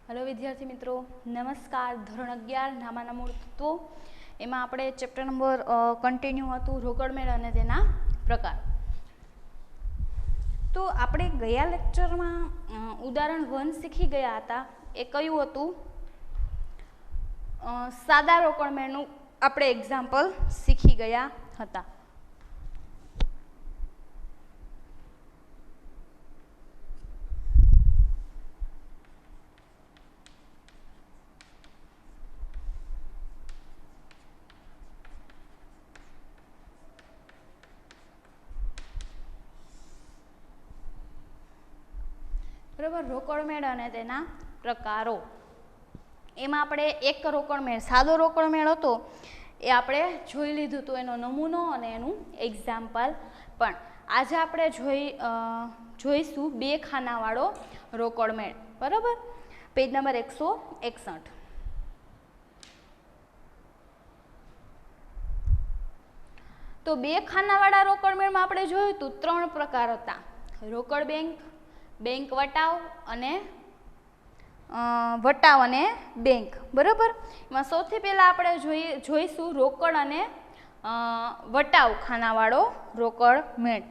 Hello विद्यार्थी मित्रों, नमस्कार। धोरण 11 नामाना मूળ તત્વો એમાં આપણે ચેપ્ટર નંબર કન્ટિન્યુ હતું રોકડમેળ અને તેના પ્રકાર. તો આપણે ગયા લેક્ચરમાં ઉદાહરણ 1 શીખી ગયા હતા. એ કયું હતું? સાદા રોકડમેળનું આપણે એક્ઝામ્પલ શીખી ગયા હતા. બરાબર. રોકડમેળ અને તેના પ્રકારો. એમાં આપણે એક રોકડમેળ, સાદો રોકડમેળ હતો એ આપણે જોઈ લીધું હતું, એનો નમૂનો અને એનું એક્ઝામ્પલ પણ. આજે આપણે જોઈશું 2 ખાનાવાળો રોકડમેળ. બરાબર. Page number 161. તો 2 ખાનાવાળા રોકડમેળમાં આપણે જોયું હતું 3 પ્રકાર હતા: રોકડ બેંક, બેંક વટાવ અને બેંક. બરાબર. એમાં સૌથી પહેલા આપણે જોઈશું રોકડ અને વટાવ ખાનાવાળો રોકડમેળ.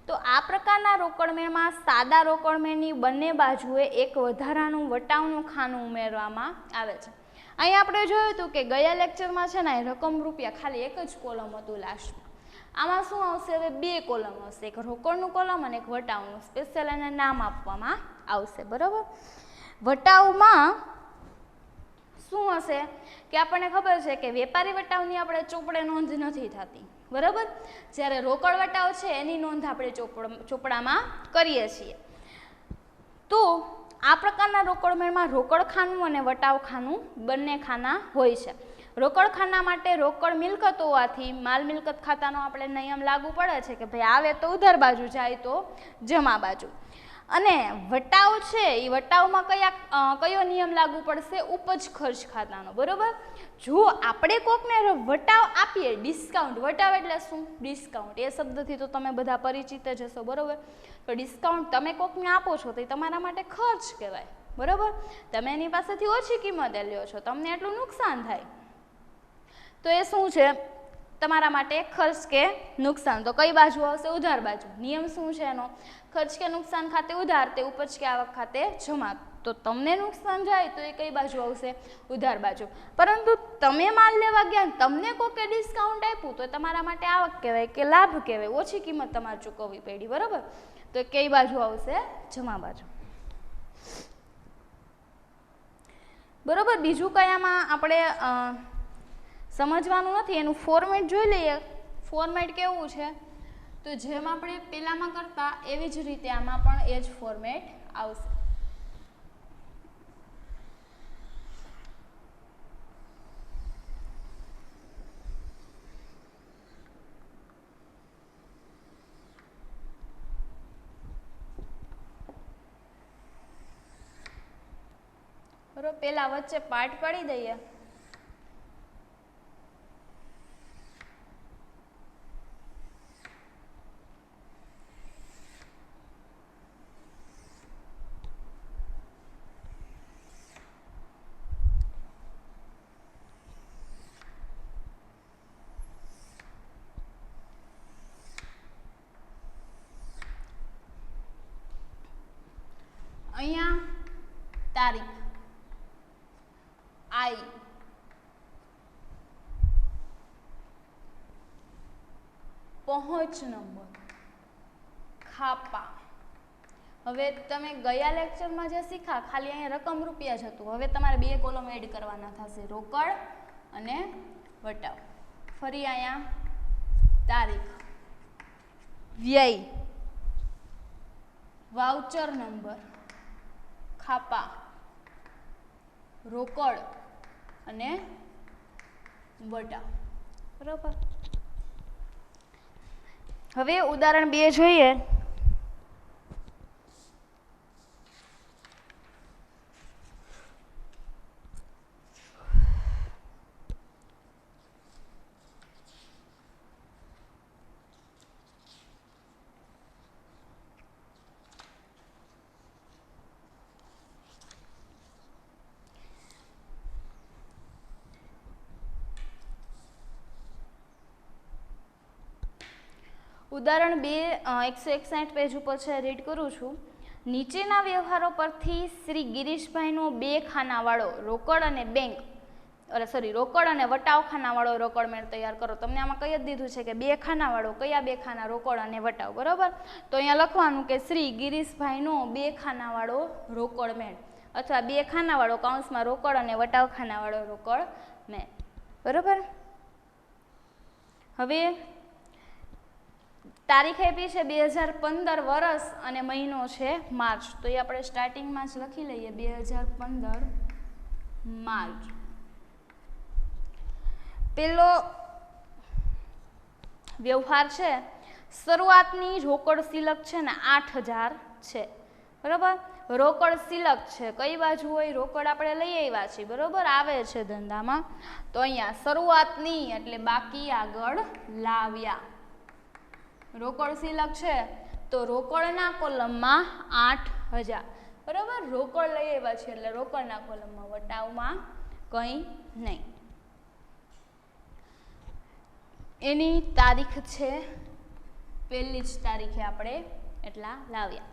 તો આ પ્રકારના રોકડમેળમાં સાદા રોકડમેળની બંને બાજુએ એક વધારાનું વટાવનું ખાનું ઉમેરવામાં આવે છે. અહીં આપણે જોયું હતું કે ગયા લેક્ચરમાં છે ને રકમ રૂપિયા ખાલી એક જ કોલમ હતું લાસ્ટમાં. આમાં શું આવશે? હવે 2 કોલમ હશે, એક રોકડનું કોલમ અને એક વટાવનું. સ્પેશિયલ એને નામ આપવામાં આવશે. બરાબર. વટાવમાં શું હશે કે આપણને ખબર છે કે વેપારી વટાવની આપણે ચોપડે નોંધ નથી થતી. બરાબર. જ્યારે રોકડ વટાવ છે એની નોંધ આપણે ચોપડામાં કરીએ છીએ. તો આ પ્રકારના રોકડમેળમાં રોકડ ખાનું અને વટાવ ખાનું બંને ખાના હોય છે. રોકડ ખાના માટે રોકડ મિલકત હોવાથી માલ મિલકત ખાતાનો આપણે નિયમ લાગુ પડે છે કે ભાઈ આવે તો ઉધાર બાજુ, જાય તો જમા બાજુ. અને વટાવ છે એ વટાવમાં કયો નિયમ લાગુ પડશે? ઉપજ ખર્ચ ખાતાનો. બરોબર. જો આપણે કોકને વટાવ આપીએ, ડિસ્કાઉન્ટ, વટાવ એટલે શું? ડિસ્કાઉન્ટ. એ શબ્દથી તો તમે બધા પરિચિત જ હશો. બરોબર. તો ડિસ્કાઉન્ટ તમે કોકને આપો છો તો એ તમારા માટે ખર્ચ કહેવાય. બરોબર. તમે એની પાસેથી ઓછી કિંમતે લ્યો છો, તમને એટલું નુકસાન થાય તો એ શું છે? તમારા માટે ખર્ચ કે નુકસાન. તો કઈ બાજુ આવશે? ઉધાર બાજુ. નિયમ શું છે એનો? ખર્ચ કે નુકસાન ખાતે ઉધાર, તે ઉપજ કે આવક ખાતે જમા. તો તમને નુકસાન જાય તો એ કઈ બાજુ આવશે? ઉધાર બાજુ. પરંતુ તમે માલ લેવા ગયા, તમને કોકે ડિસ્કાઉન્ટ આપ્યું તો તમારા માટે આવક કહેવાય કે લાભ કહેવાય, ઓછી કિંમત તમારે ચૂકવવી પડી. બરાબર. તો કઈ બાજુ આવશે? જમા બાજુ. બરોબર. બીજું કયામાં આપણે સમજવાનું નથી, એનું ફોર્મેટ જોઈ લઈએ. ફોર્મેટ કેવું છે? તો જેમ આપણે પેલામાં કરતા એવી જ રીતે આમાં પણ એ જ ફોર્મેટ આવશે. બરોબર. પેલા વચ્ચે પાર્ટ પાડી દઈએ. અહીંયા તારીખ I, પહોંચ નંબર, ખાપા. હવે તમે ગયા લેક્ચરમાં જે શીખ્યા ખાલી અહીંયા રકમ રૂપિયા જ હતું. હવે તમારે 2 કોલમ એડ કરવાના થશે, રોકડ અને વટાવ. ફરી અહીંયા તારીખ, વ્યય, વાઉચર નંબર, ખાપા, રોકડ અને વટાવ. બરાબર. હવે ઉદાહરણ 2 જોઈએ. ઉદાહરણ 161 પેજ ઉપર છે, રીડ કરું છું. નીચેના વ્યવહારો પરથી શ્રી ગિરીશભાઈનો 2 ખાનાવાળો રોકડ અને રોકડ અને વટાવ ખાનાવાળો રોકડ મેળ તૈયાર કરો. તમને આમાં કઈ જ દીધું છે કે 2 ખાનાવાળો, કયા 2 ખાના? રોકડ અને વટાવ, બરોબર. તો અહીંયા લખવાનું કે શ્રી ગિરીશભાઈનો 2 ખાનાવાળો રોકડ મેળ, અથવા 2 ખાનાવાળો કૌંસમાં રોકડ અને વટાવ ખાનાવાળો રોકડ મેળ, બરોબર. હવે તારીખ આપી છે 2015, વર્ષ અને મહિનો છે માર્ચ. તો એ આપણે સ્ટાર્ટિંગમાં જ લખી લઈએ, 2015 માર્ચ. પેલો વ્યવહાર છે, શરૂઆતની રોકડ સિલક છે ને 8000 છે, બરોબર. રોકડ સિલક છે, કઈ બાજુ હોય? રોકડ આપણે લઈ આવ્યા છીએ, બરોબર, આવે છે ધંધામાં. તો અહીંયા શરૂઆતની એટલે બાકી આગળ લાવ્યા. રોકડ સિલક છે તો રોકડના કોલમમાં 8000, બરોબર. રોકડ લઈ આવ્યા છે એટલે રોકડના કોલમમાં, વટાવમાં કંઈ નહીં. એની તારીખ છે 1લી જ તારીખે આપણે એટલા લાવ્યા.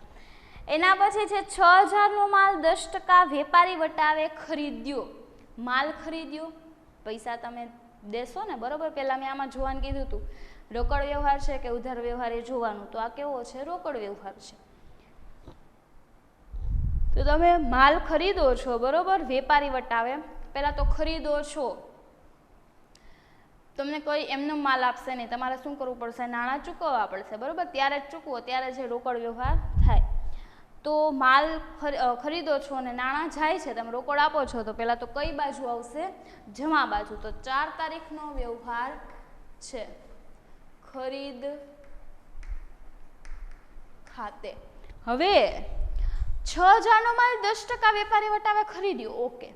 એના પછી છે 6000નો માલ 10% વેપારી વટાવે ખરીદ્યો. માલ ખરીદ્યો, પૈસા તમે દેશો ને, બરોબર. પહેલાં મેં આમાં જોવાનું કીધું હતું, રોકડ વ્યવહાર છે કે ઉધાર વ્યવહાર એ જોવાનું. તો આ કેવો છે? રોકડ વ્યવહાર છે. તો તમે માલ ખરીદો છો, બરોબર, વેપારી વટાવે. પહેલાં તો ખરીદો છો, તમને કોઈ એમનો માલ આપશે નહીં, તમારે શું કરવું પડશે? નાણાં ચૂકવવા પડશે, બરોબર. ત્યારે જ ચૂકવો, ત્યારે જે રોકડ વ્યવહાર થાય. તો માલ ખરીદો છો અને નાણાં જાય છે, તમે રોકડ આપો છો, તો પહેલાં તો કઈ બાજુ આવશે? જમા બાજુ. તો 4 તારીખનો વ્યવહાર છે, ખરીદ ખાતે. હવે 6000નો માલ 10% વેપારી વટાવે ખરીદ્યો, ઓકે.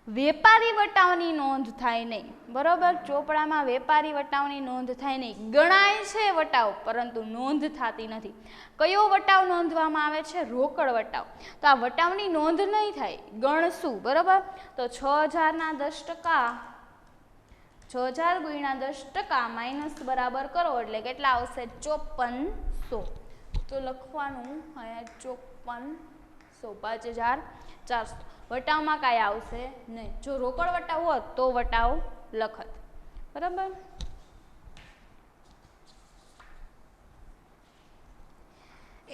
વેપારી વટાવની નોંધ થાય નહીં, બરોબર. ચોપડામાં વેપારી વટાવની નોંધ થાય નહીં. ગણાય છે વટાવ, પરંતુ નોંધ થતી નથી. કયો વટાવ નોંધવામાં આવે છે? રોકડ વટાવ. તો આ વટાવની નોંધ નહીં થાય, ગણશું, બરોબર. તો 6000ના 10%, 6000 ગુણ્યા 10% માઇનસ બરાબર કરો એટલે કેટલા આવશે? 5400. તો લખવાનું અહીંયા 5400, 5400. વટાવમાં કાંઈ આવશે નહીં. જો રોકડ વટાવ હોત તો વટાવ લખત, બરાબર.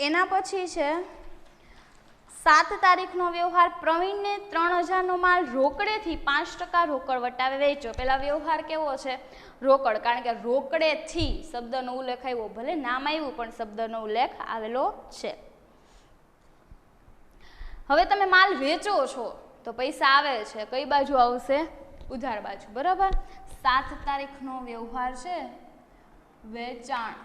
એના પછી છે 7 તારીખનો વ્યવહાર, પ્રવીણને 3000નો માલ રોકડેથી 5% રોકડ વટાવે વેચો. પેલા વ્યવહાર કેવો છે? રોકડ, કારણ કે રોકડેથી શબ્દનો ઉલ્લેખ આવ્યો, ભલે નામ આવ્યું પણ શબ્દનો ઉલ્લેખ આવેલો છે. હવે તમે માલ વેચો છો તો પૈસા આવે છે, કઈ બાજુ આવશે? ઉધાર બાજુ, બરાબર. 7 તારીખનો વ્યવહાર છે, વેચાણ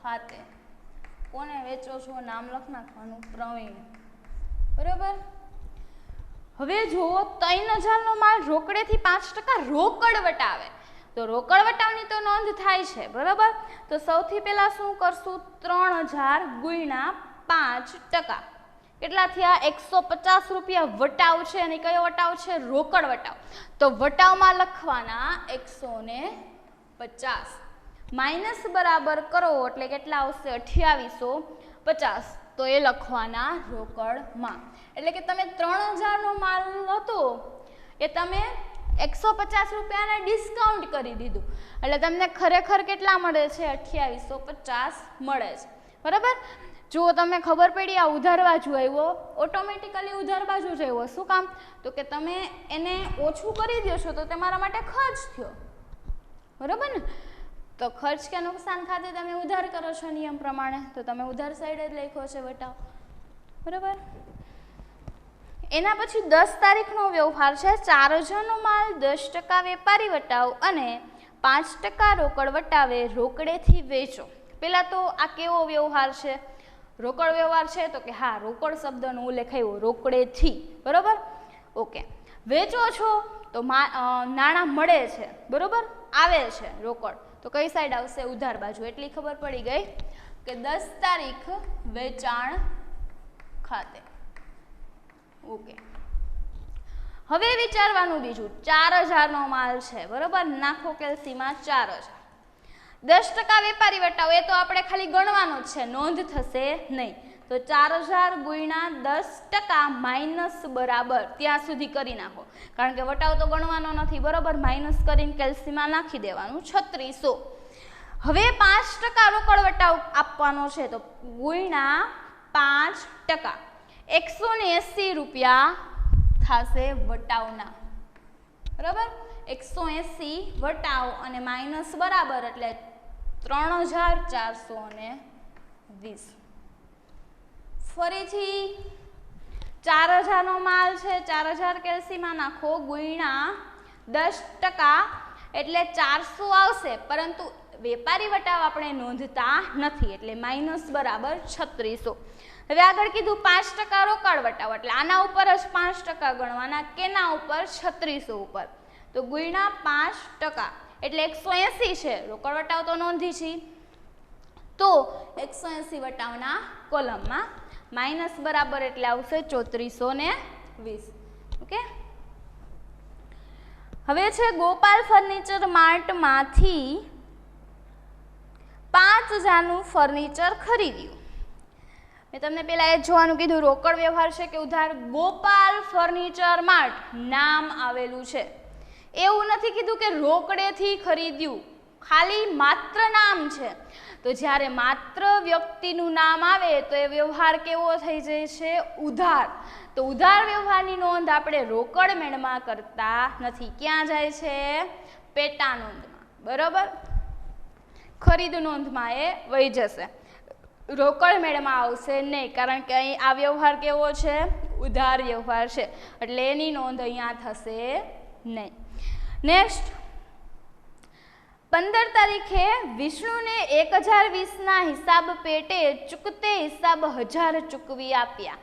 ખાતે. કોને વેચો છો? નામ લખ નાખવાનું, પ્રવીણ, બરાબર. હવે જુઓ, 3000નો માલ રોકડેથી 5% રોકડ વટાવે. તો રોકડ વટાવની તો નોંધ થાય છે, બરાબર. તો સૌથી પહેલા શું કરશું? 3000 ગુણ્યા 5%, કેટલા થયા? 150 રૂપિયા વટાવ છે. અને કયો વટાવ છે? રોકડ વટાવ. તો વટાવમાં લખવાના 150, માઇનસ બરાબર કરો એટલે કેટલા આવશે? 2850. તો એ લખવાના રોકડમાં. એટલે કે તમે 3000નો માલ હતો એ તમે 150 રૂપિયાને ડિસ્કાઉન્ટ કરી દીધું, એટલે તમને ખરેખર કેટલા મળે છે? 2850 મળે છે, બરાબર. જો તમને ખબર પડી આ ઉધાર બાજુ આવ્યો, ઓટોમેટિકલી ઉધાર બાજુ જ આવ્યો. શું કામ? તો કે તમે એને ઓછું કરી દો છો તો તમારા માટે ખર્ચ થયો, બરાબર ને. તો ખર્ચ કે નુકસાન ખાતે તમે ઉધાર કરો છો નિયમ પ્રમાણે, તો તમે ઉધાર સાઈડ જ લખ્યો છે વટાવ, બરાબર. એના પછી 10 તારીખનો વ્યવહાર છે, 4000નો માલ 10% વેપારી વટાવ અને 5% રોકડ વટાવે રોકડેથી વેચો. પેલા તો આ કેવો વ્યવહાર છે? રોકડ વ્યવહાર છે. તો કે હા, રોકડ શબ્દનો ઉલ્લેખ આવ્યો, રોકડેથી, બરોબર. ઓકે. વેચો છો તો નાણાં મળે છે, બરોબર, આવે છે રોકડ, તો કઈ સાઈડ આવશે? ઉધાર બાજુ. એટલી ખબર પડી ગઈ કે 10 તારીખ વેચાણ ખાતે. ઓકે. હવે વિચારવાનું બીજું, 4000નો માલ છે, બરોબર. નાખો કેલ્સીમાં 4000. 10% વેપારી વટાવ એ તો આપણે ખાલી ગણવાનો જ છે, નોંધ થશે નહીં. તો 4000 ગુણ્યા 10% માઇનસ બરાબર ત્યાં સુધી કરી નાખો, કારણ કે વટાવ તો ગણવાનો નથી, બરાબર. માઇનસ કરીને કેલ્સીમાં નાખી દેવાનું 3600. હવે 5% રોકડ વટાવ આપવાનો છે, તો ગુણ્યા 5%, 180 રૂપિયા થશે વટાવના, બરાબર. 180 વટાવ અને માઇનસ બરાબર એટલે 3420. ફરીથી 4000 નો માલ છે, 4000 કેલ્સીમાં નાખો ગુણ્યા 10% એટલે 400 આવશે, પરંતુ વેપારી વટાવ આપણે નોંધતા નથી એટલે માઇનસ બરાબર 3600. હવે આગળ કીધું 5% રોકડ વટાવ એટલે આના ઉપર જ 5% ગણવાના, કેના ઉપર? 3600 ઉપર. તો ગુણ્યા 5% એટલે 180 છે, રોકડ વટાવ તો નોંધી છે, તો 180 વટાવના કોલમમાં માઇનસ બરાબર એટલે આવશે 3420. ઓકે. હવે છે ગોપાલ ફર્નિચર માર્ટમાંથી 5000નું ફર્નિચર ખરીદ્યું. મેં તમને પહેલા એ જોવાનું કીધું, રોકડ વ્યવહાર છે કે ઉધાર? ગોપાલ ફર્નિચર માર્ટ નામ આવેલું છે, એવું નથી કીધું કે રોકડેથી ખરીદ્યું, ખાલી માત્ર નામ છે. તો જ્યારે માત્ર વ્યક્તિનું નામ આવે તો એ વ્યવહાર કેવો થઈ જાય છે? ઉધાર. તો ઉધાર વ્યવહારની નોંધ આપણે રોકડ મેળમાં કરતા નથી, ક્યાં જાય છે? પેટા નોંધમાં, બરાબર. ખરીદ નોંધમાં એ વહી જશે, રોકડ મેળમાં આવશે નહીં, કારણ કે અહીં આ વ્યવહાર કેવો છે? ઉધાર વ્યવહાર છે, એટલે એની નોંધ અહીંયા થશે નહીં. નેક્સ્ટ, 15 તારીખે વિષ્ણુને 1020ના હિસાબ પેટે ચૂકતે હિસાબ 1000 ચૂકવી આપ્યા.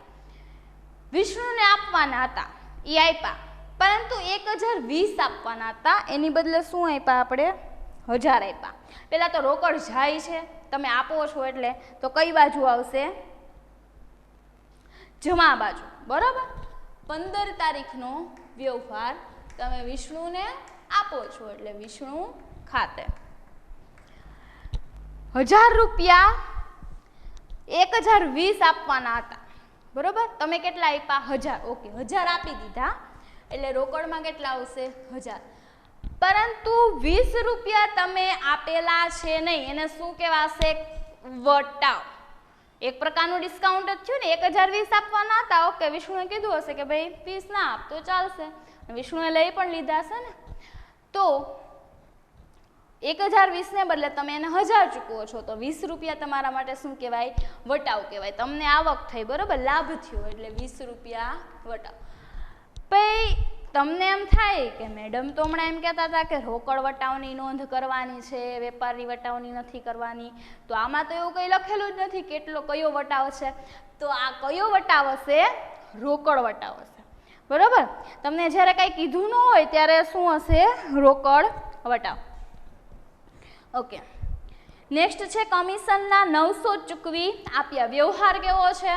વિષ્ણુને આપવાના હતા, એ આપ્યા, પરંતુ 1020 આપવાના હતા, એની બદલે શું આપ્યા આપણે? 1000 આપ્યા. પેલા તો રોકડ જાય છે, તમે આપો છો એટલે, તો કઈ બાજુ આવશે? જમા બાજુ, બરાબર. 15 તારીખનો વ્યવહાર તમે વિષ્ણુને આપો છો એટલે વિષ્ણુ ખાતે. 1000 રૂપિયા 1020 આપવાના હતા, બરોબર. તમે કેટલા આપ્યા? 1000. ઓકે, 1000 આપી દીધા એટલે રોકડમાં કેટલા આવશે? 1000. પરંતુ 20 રૂપિયા તમે આપેલા છે નહીં, એને શું કહેવાશે? વટાવ. એક પ્રકારનું ડિસ્કાઉન્ટ જ થયું ને. 1020 આપવાના હતા, ઓકે, વિષ્ણુએ કીધું હશે કે ભાઈ 20 ના આપ તો ચાલશે, વિષ્ણુએ લઈ પણ લીધા છે ને, તો 1020 ને બદલે તમે એને 1000 ચૂકવો છો, તો 20 રૂપિયા તમારા માટે શું કહેવાય? વટાવ કહેવાય. તમને આવક થઈ, બરોબર, લાભ થયો એટલે 20 રૂપિયા વટાવ. પછી તમને એમ થાય કે મેડમ તો હમણાં એમ કહેતા હતા કે રોકડ વટાવની નોંધ કરવાની છે, વેપારી વટાવની નથી કરવાની, તો આમાં તો એવું કંઈ લખેલું જ નથી કેટલો કયો વટાવ છે. તો આ કયો વટાવ હશે? રોકડ વટાવ હશે, બરોબર. તમને જ્યારે કાંઈ કીધું ન હોય ત્યારે શું હશે? રોકડ વટાવ. ઓકે. નેક્સ્ટ છે કમિશનના 900 ચૂકવી આપ્યા. વ્યવહાર કેવો છે?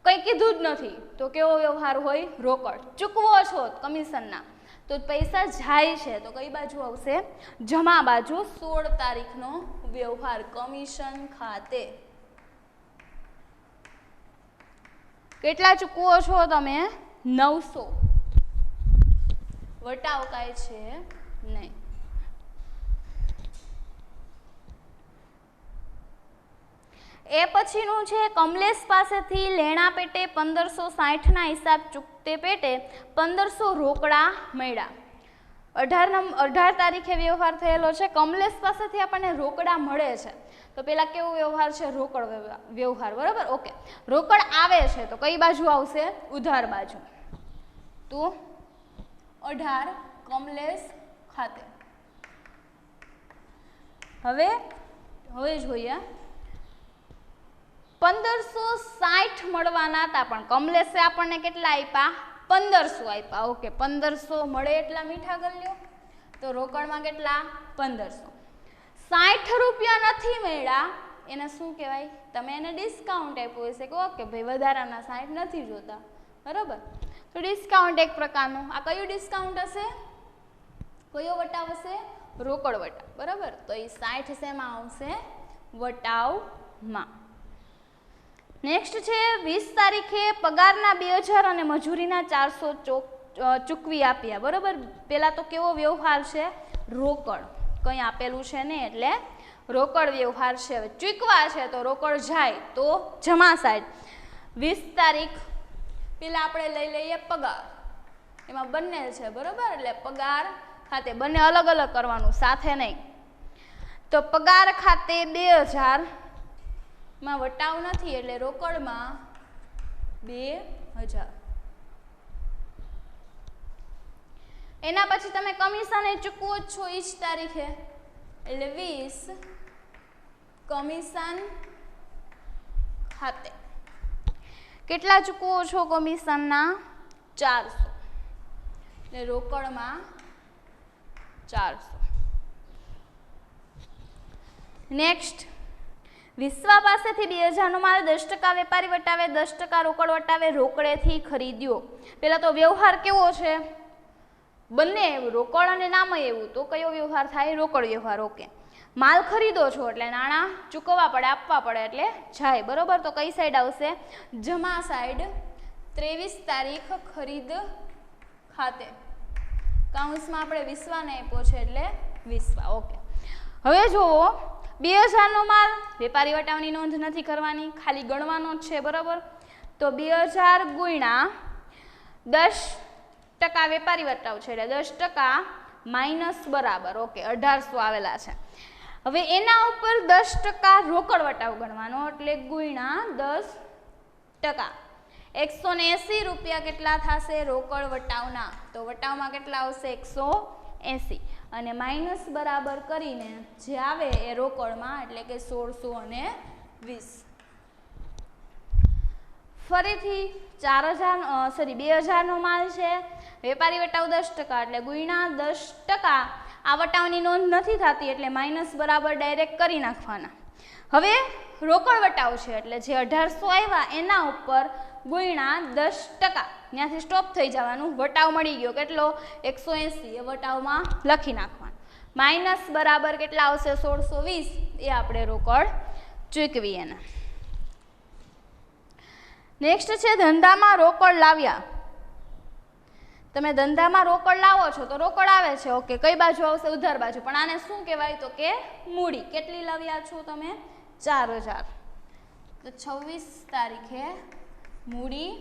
કંઈ કીધું જ નથી, તો કેવો વ્યવહાર હોય? રોકડ. ચૂકવો છો કમિશનના, તો પૈસા જાય છે તો કઈ બાજુ આવશે? જમા બાજુ. 16 તારીખનો વ્યવહાર કમિશન ખાતે. કેટલા ચૂકવો છો તમે? 900. વટાવ કાંઈ છે નહીં. એ પછીનું છે કમલેશ પાસેથી લેણા પેટે 1560ના હિસાબ ચૂકતે પેટે 1500 રોકડા મળ્યા. 18 તારીખે વ્યવહાર થયેલો છે. કમલેશ પાસેથી આપણને રોકડા મળે છે, તો પેલા કેવો વ્યવહાર છે? રોકડ વ્યવહાર, બરાબર. ઓકે, રોકડ આવે છે તો કઈ બાજુ આવશે? ઉધાર બાજુ. તો 18 કમલેશ ખાતે. હવે જોઈએ 1560 મળવાના હતા, પણ કમલેશે આપણને કેટલા આપ્યા? 1500 આપ્યા. ઓકે, 1500 મળે એટલા મીઠા કરી લ્યો, તો રોકડમાં કેટલા? 1500. 60 રૂપિયા નથી મળ્યા, એને શું કહેવાય? તમે એને ડિસ્કાઉન્ટ આપ્યું હશે કે ઓકે ભાઈ વધારાના 60 નથી જોતા, બરાબર. તો ડિસ્કાઉન્ટ એક પ્રકારનું. આ કયું ડિસ્કાઉન્ટ હશે? કયો વટાવ હશે? રોકડ વટાવ, બરાબર. તો એ 60 શેમાં આવશે? વટાવમાં. નેક્સ્ટ છે 20 તારીખે પગારના 2000 અને મજૂરીના 400 ચૂકવી આપ્યા, બરાબર. પેલા તો કેવો વ્યવહાર છે? રોકડ. કંઈ આપેલું છે ને એટલે રોકડ વ્યવહાર છે. હવે ચૂકવા છે તો રોકડ જાય તો જમા સાઈડ. 20 તારીખ પેલા આપણે લઈ લઈએ પગાર, એમાં બંને છે, બરાબર. એટલે પગાર ખાતે બંને અલગ અલગ કરવાનું, સાથે નહીં. તો પગાર ખાતે 2000 માં વટાવ નથી એટલે રોકડમાં 2000. એના પછી તમે કમિશન એ ચૂકવો જ છો એ જ તારીખે એટલે 20 કમિશન ખાતે. કેટલા ચૂકવો છો કમિશનના? 400 એટલે રોકડમાં 400. નેક્સ્ટ વિશ્વા પાસેથી 2000 નો માલ 10% વેપારી વટાવે, 10% રોકડ વટાવે, રોકડેથી ખરીદ્યો. પેલા તો વ્યવહાર કેવો છે? બંને રોકડ અને નામય એવું. તો કયો વ્યવહાર થાય? રોકડ વ્યવહાર. ઓકે. માલ ખરીદો છો એટલે નાણાં ચૂકવવા પડે, આપવા પડે એટલે જાય, બરોબર. તો કઈ સાઈડ આવશે? જમા સાઈડ. 23 તારીખ ખરીદ ખાતે. કાઉન્સમાં આપણે વિશ્વાને આપ્યો છે એટલે વિશ્વા. ઓકે. હવે જુઓ 2000 નો માલ, વેપારી વટાવની નોંધ નથી કરવાની, ખાલી ગણવાનો જ છે, બરાબર. તો 2000 ગુણ્યા 10% વેપારી વટાવ છે એટલે 10% માઇનસ બરાબર. ઓકે. 1800 આવેલા છે. હવે એના ઉપર 10% રોકડ વટાવ ગણવાનો એટલે ગુણ્યા 10%. 180 રૂપિયા કેટલા થશે રોકડ વટાવના? તો વટાવમાં કેટલા આવશે? 180 અને માઇનસ બરાબર કરીને જે આવે એ રોકડમાં એટલે કે 1620. ફરીથી 2000 નો માલ છે, વેપારી વટાવ 10% એટલે ગુણ્યા 10%. આ વટાવની નોંધ નથી થતી એટલે માઇનસ બરાબર ડાયરેક્ટ કરી નાખવાના. હવે રોકડ વટાવ છે એટલે જે 1800 આવ્યા એના ઉપર ગુણ્યા 10%. ત્યાંથી સ્ટોપ થઈ જવાનું. વટાવ મળી ગયો કેટલો? 180. એ વટાવમાં લખી નાખવાનું. માઇનસ બરાબર કેટલા આવશે? 1620. એ આપણે રોકડ ચૂકવી એના. નેક્સ્ટ છે ધંધામાં રોકડ લાવ્યા. તમે ધંધામાં રોકડ લાવો છો તો રોકડ આવે છે. ઓકે. કઈ બાજુ આવશે? ઉધાર બાજુ. પણ આને શું કહેવાય? તો કે મૂડી. કેટલી લાવ્યા છો તમે? 4000. તો 26 તારીખે મૂડી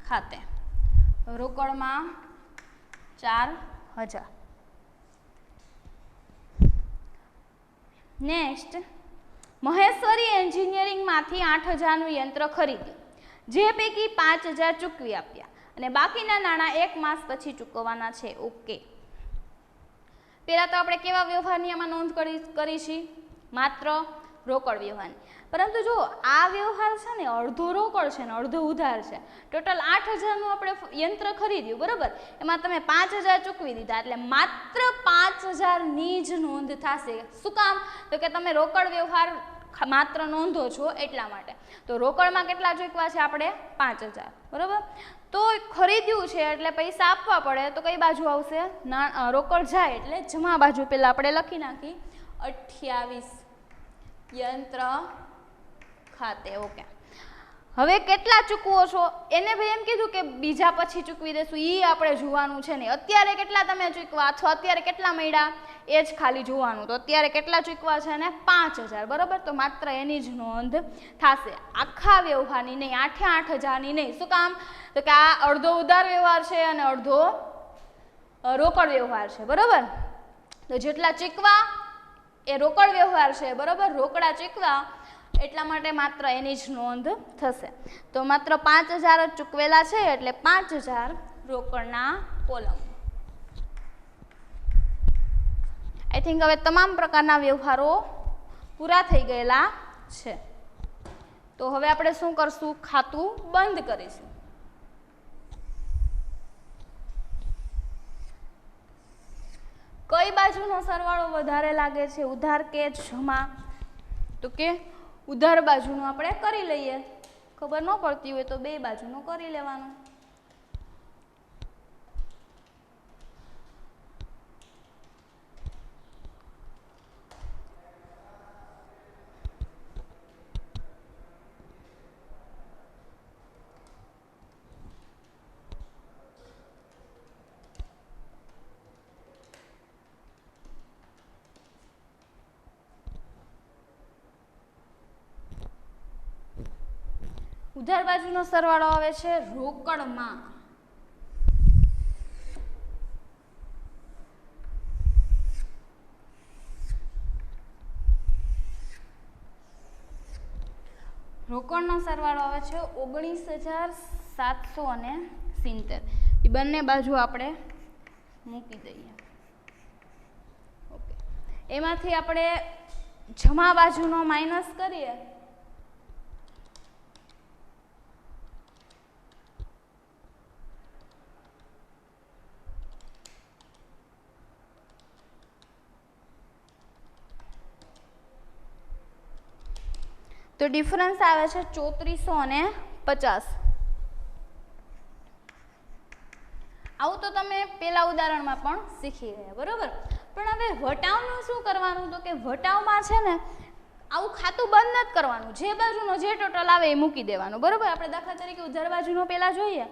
ખાતે રોકડમાં 4000. નેક્સ્ટ મહેશ્વરી એન્જિનિયરિંગમાંથી 8000નું યંત્ર ખરીદ્યું, જે પૈકી 5000 ચૂકવી આપ્યા અને બાકીના નાણાં 1 માસ પછી ચૂકવવાના છે. ઓકે. પહેલા તો આપણે કેવા વ્યવહારની આમાં નોંધ કરી છે? માત્ર રોકડ વ્યવહારની. પરંતુ જો આ વ્યવહાર છે ને અડધો રોકડ છે ને અડધો ઉધાર છે. ટોટલ 8000નું આપણે યંત્ર ખરીદ્યું, બરાબર. એમાં તમે 5000 ચૂકવી દીધા એટલે માત્ર 5000ની જ નોંધ થશે. શું કામ? તો કે તમે રોકડ વ્યવહાર માત્ર નોંધો છો એટલા માટે. તો રોકડમાં કેટલા ચૂકવા છે આપણે? 5000, બરાબર. તો ખરીદ્યું છે એટલે પૈસા આપવા પડે તો કઈ બાજુ આવશે? રોકડ જાય એટલે જમા બાજુ. પેલા આપણે લખી નાખી 28 યંત્ર ખાતે. ઓકે. હવે કેટલા ચૂકવો છો એને ભાઈ એમ કીધું કે બીજા પછી ચૂકવી દેશું, એ આપણે જોવાનું છે નહીં. અત્યારે કેટલા તમે ચૂકવા અથવા અત્યારે કેટલા મળ્યા એ જ ખાલી જોવાનું. તો અત્યારે કેટલા ચૂકવા છે ને? 5000, બરાબર. તો માત્ર એની જ નોંધ થશે, આખા વ્યવહારની નહીં, 8000ની નહીં. શું કામ? તો કે આ અડધો ઉધાર વ્યવહાર છે અને અડધો રોકડ વ્યવહાર છે, બરાબર. તો જેટલા ચૂકવા એ રોકડ વ્યવહાર છે, બરાબર. રોકડા ચૂકવા એટલા માટે માત્ર એની જ નોંધ થશે. તો માત્ર 5000 જ ચૂકવેલા છે એટલે 5000 રોકડના કોલમ. આઈ થિંક હવે તમામ પ્રકારના વ્યવહારો પૂરા થઈ ગયેલા છે. તો હવે આપણે શું કરશું? ખાતું બંધ કરીશું. કઈ બાજુનો સરવાળો વધારે લાગે છે, ઉધાર કે જમા? તો કે ઉધાર બાજુનો આપણે કરી લઈએ. ખબર ન પડતી હોય તો બે બાજુનો કરી લેવાનું. ઉધાર બાજુનો સરવાળો આવે છે રોકડમાં. રોકડનો સરવાળો આવે છે 19,770. એ બંને બાજુ આપણે મૂકી દઈએ. ઓકે, એમાંથી આપણે જમા બાજુનો માઇનસ કરીએ તો ડિફરન્સ આવે છે 3450. આવું તો તમે પેલા ઉદાહરણમાં પણ શીખી ગયા, બરોબર. પણ હવે વટાવનું શું કરવાનું? તો કે વટાવમાં છે ને આવું ખાતું બંધ નથી કરવાનું, જે બાજુનો જે ટોટલ આવે એ મૂકી દેવાનું, બરોબર. આપણે દાખલા તરીકે ઉધાર બાજુનો પેલા જોઈએ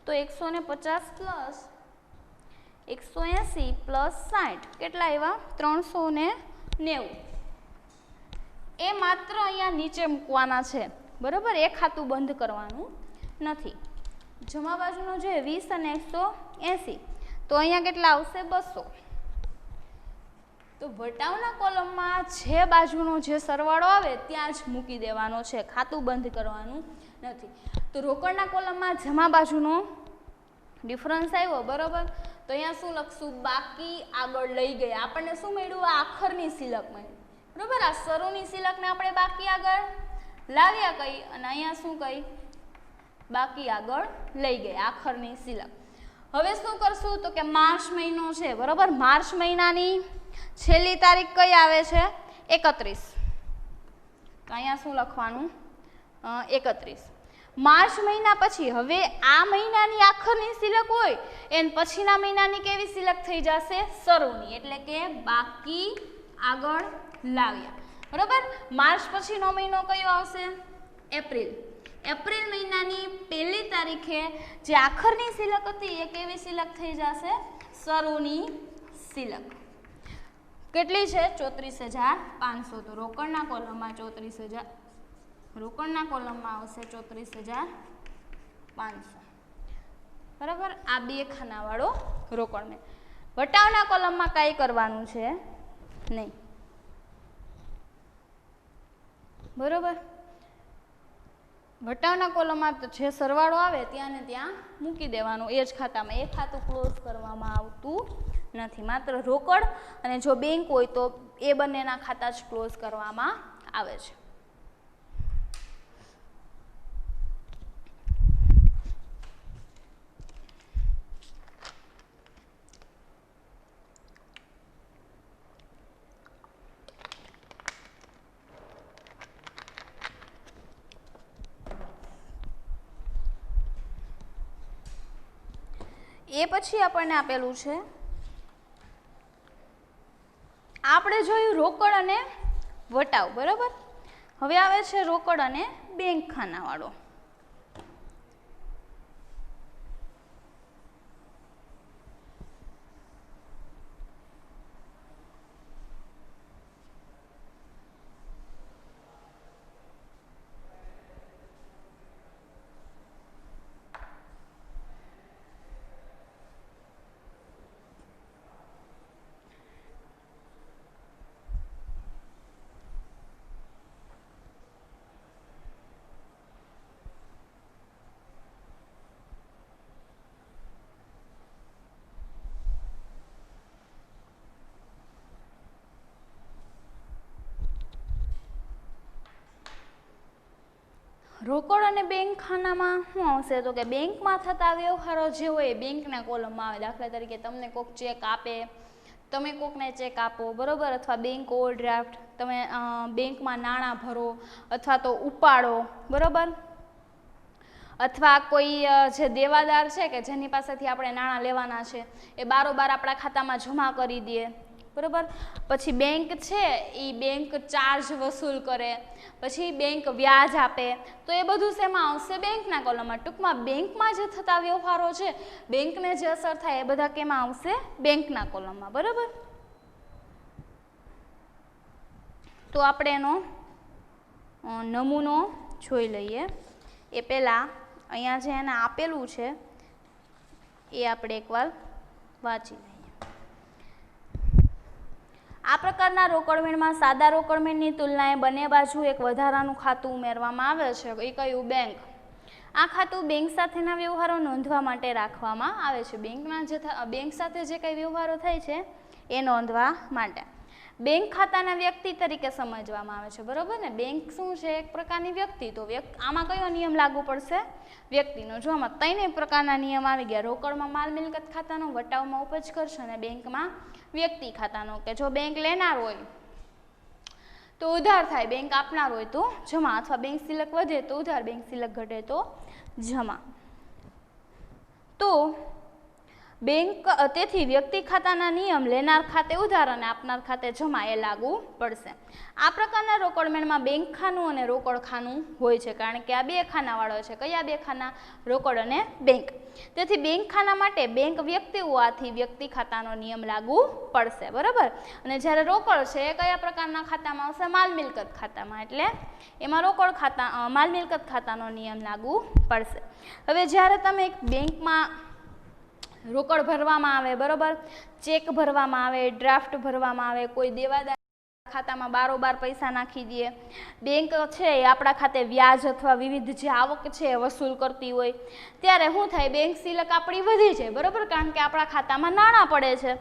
તો 150 પ્લસ 180 પ્લસ 60 કેટલા આવ્યા? 390. એ માત્ર અહીંયા નીચે મૂકવાના છે, બરોબર. એ ખાતું બંધ કરવાનું નથી. જમા બાજુનો જોઈએ 20 અને 180 તો અહીંયા કેટલા આવશે? 200. તો વટાવના કોલમમાં જે બાજુનો જે સરવાળો આવે ત્યાં જ મૂકી દેવાનો છે, ખાતું બંધ કરવાનું નથી. તો રોકડના કોલમમાં જમા બાજુનો ડિફરન્સ આવ્યો, બરોબર. તો અહીંયા શું લખશું? બાકી આગળ લઈ ગયા. આપણને શું મળ્યું? આ આખરની સિલક મળી, બરોબર. આ શરૂની સિલકને આપણે બાકી આગળ લાવ્યા કઈ, અને અહીંયા શું કઈ? બાકી આગળ લઈ ગયા, આખરની સિલક. હવે શું કરશું? તો કે માર્ચ મહિનો છે, બરોબર. માર્ચ મહિનાની છેલ્લી તારીખ કઈ આવે છે? 31. તો અહીંયા શું લખવાનું? 31. માર્ચ મહિના પછી હવે આ મહિનાની આખરની સિલક હોય એન પછીના મહિનાની કેવી સિલક થઈ જશે? શરૂની, એટલે કે બાકી આગળ લાવ્યા, બરોબર. માર્ચ પછીનો મહિનો કયો આવશે? એપ્રિલ. એપ્રિલ મહિનાની પહેલી તારીખે જે આખરની સિલક હતી એ કેવી સિલક થઈ જશે? શરૂની સિલક. કેટલી છે? 34,500. તો રોકડના કોલમમાં 34,000, રોકડના કોલમમાં આવશે 34,500, બરાબર. આ બે ખાનાવાળો રોકડ મેં. વટાવના કોલમમાં કાંઈ કરવાનું છે નહીં, બરોબર. વટાવના કોલમમાં તો જે સરવાળો આવે ત્યાં ને ત્યાં મૂકી દેવાનું, એ જ ખાતામાં. એ ખાતું ક્લોઝ કરવામાં આવતું નથી, માત્ર રોકડ અને જો બેંક હોય તો એ બંનેના ખાતા જ ક્લોઝ કરવામાં આવે છે. એ પછી આપણને આપેલું છે, આપણે જોયું રોકડ અને વટાવ, બરાબર. હવે આવે છે રોકડ અને બેંક ખાનાવાળો. રોકડ અને બેંક ખાનામાં શું આવશે? તો કે બેંકમાં થતા વ્યવહારો જે હોય એ બેંકના કોલમમાં આવે. દાખલા તરીકે તમને કોઈક ચેક આપે, તમે કોકને ચેક આપો, બરોબર. અથવા બેંક ઓવરડ્રાફ્ટ, તમે બેંકમાં નાણાં ભરો અથવા તો ઉપાડો, બરોબર. અથવા કોઈ જે દેવાદાર છે કે જેની પાસેથી આપણે નાણાં લેવાના છે એ બારોબાર આપણા ખાતામાં જમા કરી દે, બરોબર. પછી બેંક છે એ બેંક ચાર્જ વસૂલ કરે, પછી બેંક વ્યાજ આપે, તો એ બધું શેમાં આવશે? બેંકના કોલમમાં. ટૂંકમાં બેંકમાં જે થતા વ્યવહારો છે, બેંકને જે અસર થાય એ બધા કેમાં આવશે? બેંકના કોલમમાં, બરાબર. તો આપણે એનો નમૂનો જોઈ લઈએ. એ પહેલાં અહીંયા જે એને આપેલું છે એ આપણે એકવાર વાંચી લઈએ. આ પ્રકારના રોકડમેળમાં સાદા રોકડમેળની તુલનાએ બંને બાજુ એક વધારાનું ખાતું ઉમેરવામાં આવે છે. એ કયું? બેંક. આ ખાતું બેંક સાથેના વ્યવહારો નોંધવા માટે રાખવામાં આવે છે. બેંક સાથે જે કંઈ વ્યવહારો થાય છે એ નોંધવા માટે. બેંક ખાતાના વ્યક્તિ તરીકે સમજવામાં આવે છે, બરોબર ને? બેંક શું છે? એક પ્રકારની વ્યક્તિ. તો આમાં કયો નિયમ લાગુ પડશે? વ્યક્તિનો. જો આમાં 3 પ્રકારના નિયમ આવી ગયા. રોકડમાં માલ મિલકત ખાતાનો, વટાવમાં ઉપજ ખર્ચ અને બેંકમાં વ્યક્તિ ખાતાનો. કે જો બેંક લેનાર હોય તો ઉધાર થાય, બેંક આપનાર હોય તો જમા, અથવા બેંક સિલક વધે તો ઉધાર, બેંક સિલક ઘટે તો જમા. તો તેથી વ્યક્તિ ખાતાના નિયમ લેનાર ખાતે ઉધાર અને આપનાર ખાતે જમા એ લાગુ પડશે. આ પ્રકારના રોકડમેળમાં બેંક ખાનું અને રોકડ ખાનું હોય છે, કારણ કે આ 2 ખાનાવાળો છે. કયા 2 ખાના? રોકડ અને બેંક. તેથી બેંક ખાના માટે બેંક વ્યક્તિ હોવાથી વ્યક્તિ ખાતાનો નિયમ લાગુ પડશે, બરાબર. અને જ્યારે રોકડ છે એ કયા પ્રકારના ખાતામાં આવશે? માલ મિલકત ખાતામાં. એટલે એમાં રોકડ ખાતા માલ મિલકત ખાતાનો નિયમ લાગુ પડશે. હવે જ્યારે તમે એક બેંકમાં રોકડ ભરવામાં આવે, બરોબર, ચેક ભરવામાં આવે, ડ્રાફ્ટ ભરવામાં આવે, કોઈ દેવાદાર ખાતામાં બારોબાર પૈસા નાખી દે, બેંક છે એ આપણા ખાતે વ્યાજ અથવા વિવિધ જે આવક છે એ વસૂલ કરતી હોય, ત્યારે શું થાય? બેંક સિલક આપણી વધી જાય, બરોબર, કારણ કે આપણા ખાતામાં નાણાં પડે છે.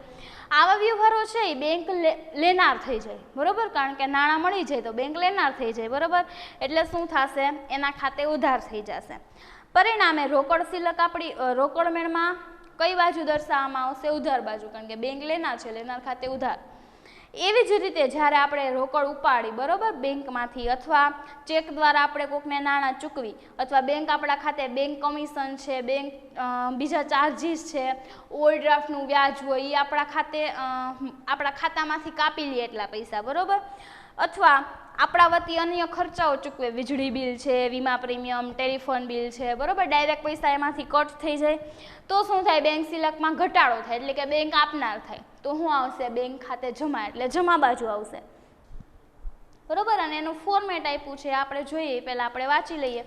આવા વ્યવહારો છે એ બેંક લેનાર થઈ જાય, બરોબર, કારણ કે નાણાં મળી જાય તો બેંક લેનાર થઈ જાય, બરોબર. એટલે શું થશે? એના ખાતે ઉધાર થઈ જશે. પરિણામે રોકડ સિલક આપણી રોકડમેળમાં કઈ બાજુ દર્શાવવામાં આવશે? ઉધાર બાજુ, કારણ કે બેંક લેનાર છે, લેનાર ખાતે ઉધાર. એવી જ રીતે જ્યારે આપણે રોકડ ઉપાડી, બરોબર, બેંકમાંથી, અથવા ચેક દ્વારા આપણે કોઈકને નાણાં ચૂકવી, અથવા બેંક આપણા ખાતે બેંક કમિશન છે, બેંક બીજા ચાર્જીસ છે, ઓવરડ્રાફ્ટનું વ્યાજ હોય એ આપણા ખાતામાંથી કાપી લે એટલા પૈસા, બરોબર. અથવા આપણા વતી અન્ય ખર્ચાઓ ચૂકવે, વીજળી બિલ છે, વીમા પ્રીમિયમ, ટેલિફોન બિલ છે, બરોબર, ડાયરેક્ટ પૈસા એમાંથી કટ થઈ જાય તો શું થાય? બેંક સિલકમાં ઘટાડો થાય, એટલે કે બેંક આપનાર થાય. તો શું આવશે? બેંક ખાતે જમા, એટલે જમા બાજુ આવશે, બરોબર. અને એનું ફોર્મેટ આપ્યું છે, આપણે જોઈએ પહેલાં આપણે વાંચી લઈએ.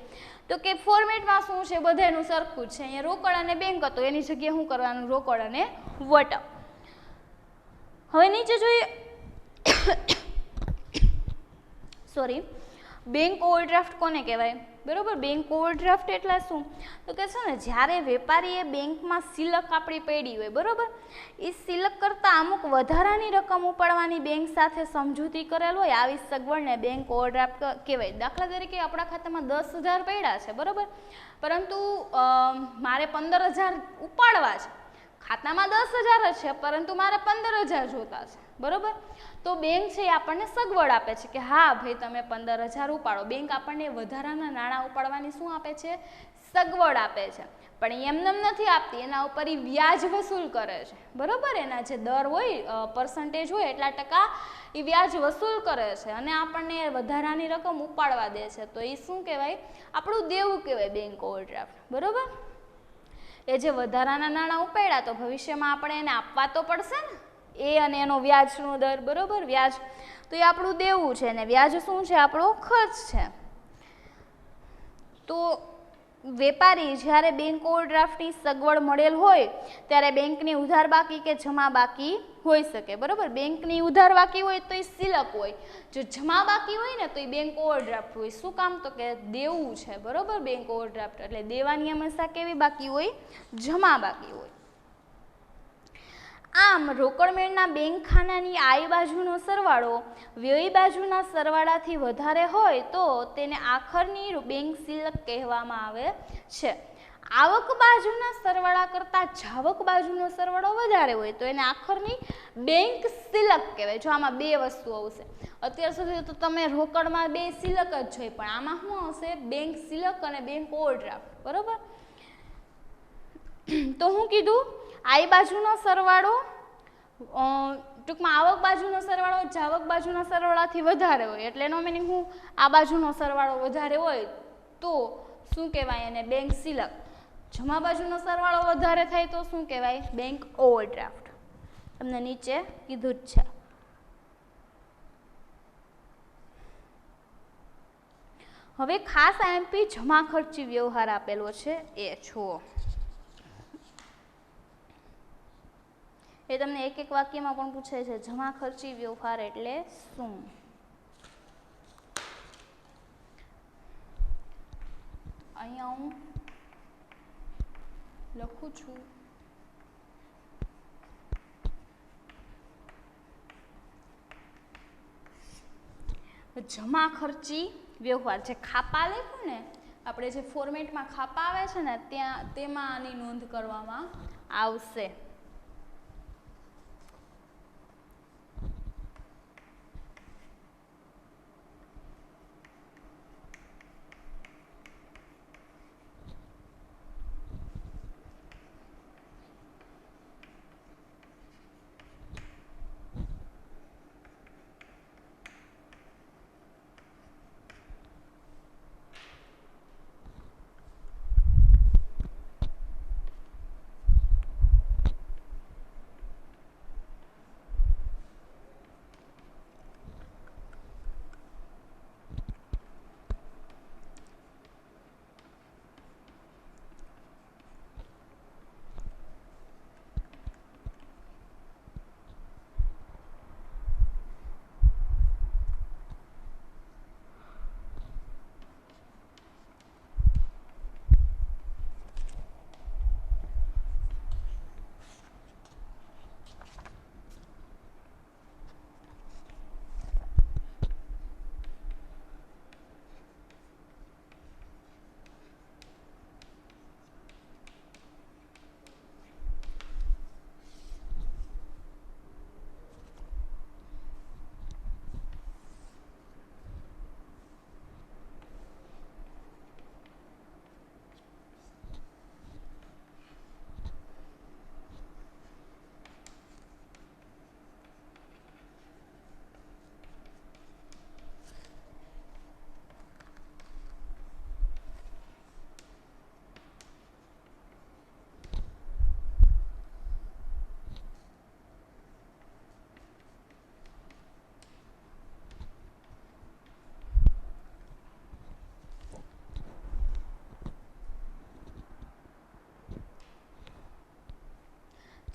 તો કે ફોર્મેટમાં શું છે? બધાનું સરખું જ છે. અહીંયા રોકડ અને બેંક હતો, એની જગ્યાએ શું કરવાનું? રોકડ અને વટાવ. હવે નીચે જોઈએ, સોરી, બેંક ઓવરડ્રાફ્ટ કોને કહેવાય? બરોબર, બેંક ઓવરડ્રાફ્ટ એટલે શું? તો કે છે ને, જ્યારે વેપારીએ બેંકમાં સિલક આપણી પડી હોય, બરોબર, એ સિલક કરતાં અમુક વધારાની રકમ ઉપાડવાની બેંક સાથે સમજૂતી કરેલ હોય, આવી સગવડને બેંક ઓવરડ્રાફ્ટ કહેવાય. દાખલા તરીકે આપણા ખાતામાં 10,000 પડ્યા છે, બરોબર, પરંતુ મારે 15,000 ઉપાડવા છે. ખાતામાં 10,000 જ છે, પરંતુ મારે 15,000 જોતા છે, બરોબર. તો બેંક છે એ આપણને સગવડ આપે છે કે હા ભાઈ તમે 15,000 ઉપાડો. બેંક આપણને વધારાના નાણાં ઉપાડવાની શું આપે છે? સગવડ આપે છે. પણ એમને નથી આપતી, એના ઉપર એ વ્યાજ વસૂલ કરે છે, બરોબર. એના જે દર હોય, પર્સન્ટેજ હોય, એટલા ટકા એ વ્યાજ વસૂલ કરે છે અને આપણને વધારાની રકમ ઉપાડવા દે છે. તો એ શું કહેવાય? આપણું દેવું કહેવાય, બેંક ઓવરડ્રાફ્ટ, બરોબર. એ જે વધારાના નાણાં ઉપાડ્યા તો ભવિષ્યમાં આપણે એને આપવા તો પડશે ને, એ અને એનો વ્યાજનો દર, બરોબર, વ્યાજ. તો એ આપણું દેવું છે ને વ્યાજ શું છે? આપણો ખર્ચ છે. તો વેપારી જ્યારે બેંક ઓવરડ્રાફ્ટની સગવડ મળેલ હોય ત્યારે બેંકની ઉધાર બાકી કે જમા બાકી હોઈ શકે, બરોબર. બેંકની ઉધાર બાકી હોય તો એ સિલક હોય, જો જમા બાકી હોય ને તો એ બેંક ઓવરડ્રાફ્ટ હોય. શું કામ? તો કે દેવું છે, બરોબર, બેંક ઓવરડ્રાફ્ટ એટલે દેવાની હંમેશા કેવી બાકી હોય? જમા બાકી હોય. આમ રોકડમેળના બેંક ખાનાની આય બાજુનો સરવાળો વ્યય બાજુના સરવાળાથી વધારે હોય તો તેને આખરની બેંક સિલક કહેવામાં આવે છે. આવક બાજુના સરવાળા કરતાં જાવક બાજુનો સરવાળો વધારે હોય તો એને આખરની બેંક સિલક કહેવાય. જો આમાં 2 વસ્તુ આવશે. અત્યાર સુધી તો તમે રોકડમાં 2 સિલક જ જોઈ, પણ આમાં શું આવશે? બેંક સિલક અને બેંક ઓવરડ્રાફ્ટ, બરોબર. તો હું કીધું, આઈ બાજુનો સરવાળો ટૂંકમાં આવક બાજુનો સરવાળો જાવક બાજુના સરવાળાથી વધારે હોય, એટલે એનો મિનિંગ હું આ બાજુનો સરવાળો વધારે હોય તો શું કહેવાય? એને બેંક સિલક. જમા બાજુનો સરવાળો વધારે થાય તો શું કહેવાય? Bank overdraft. તમને નીચે કીધું જ છે. હવે ખાસ આઈએમપી જમા ખર્ચી વ્યવહાર આપેલો છે એ જુઓ. એ તમને એક એક વાક્યમાં પણ પૂછે છે જમા ખર્ચી વ્યવહાર એટલે શું. અહીંયા હું લખું છું જમા ખર્ચી વ્યવહાર. જે ખાપા લખ્યું ને આપણે જે ફોર્મેટમાં ખાપા આવે છે ને તેમાં આની નોંધ કરવામાં આવશે.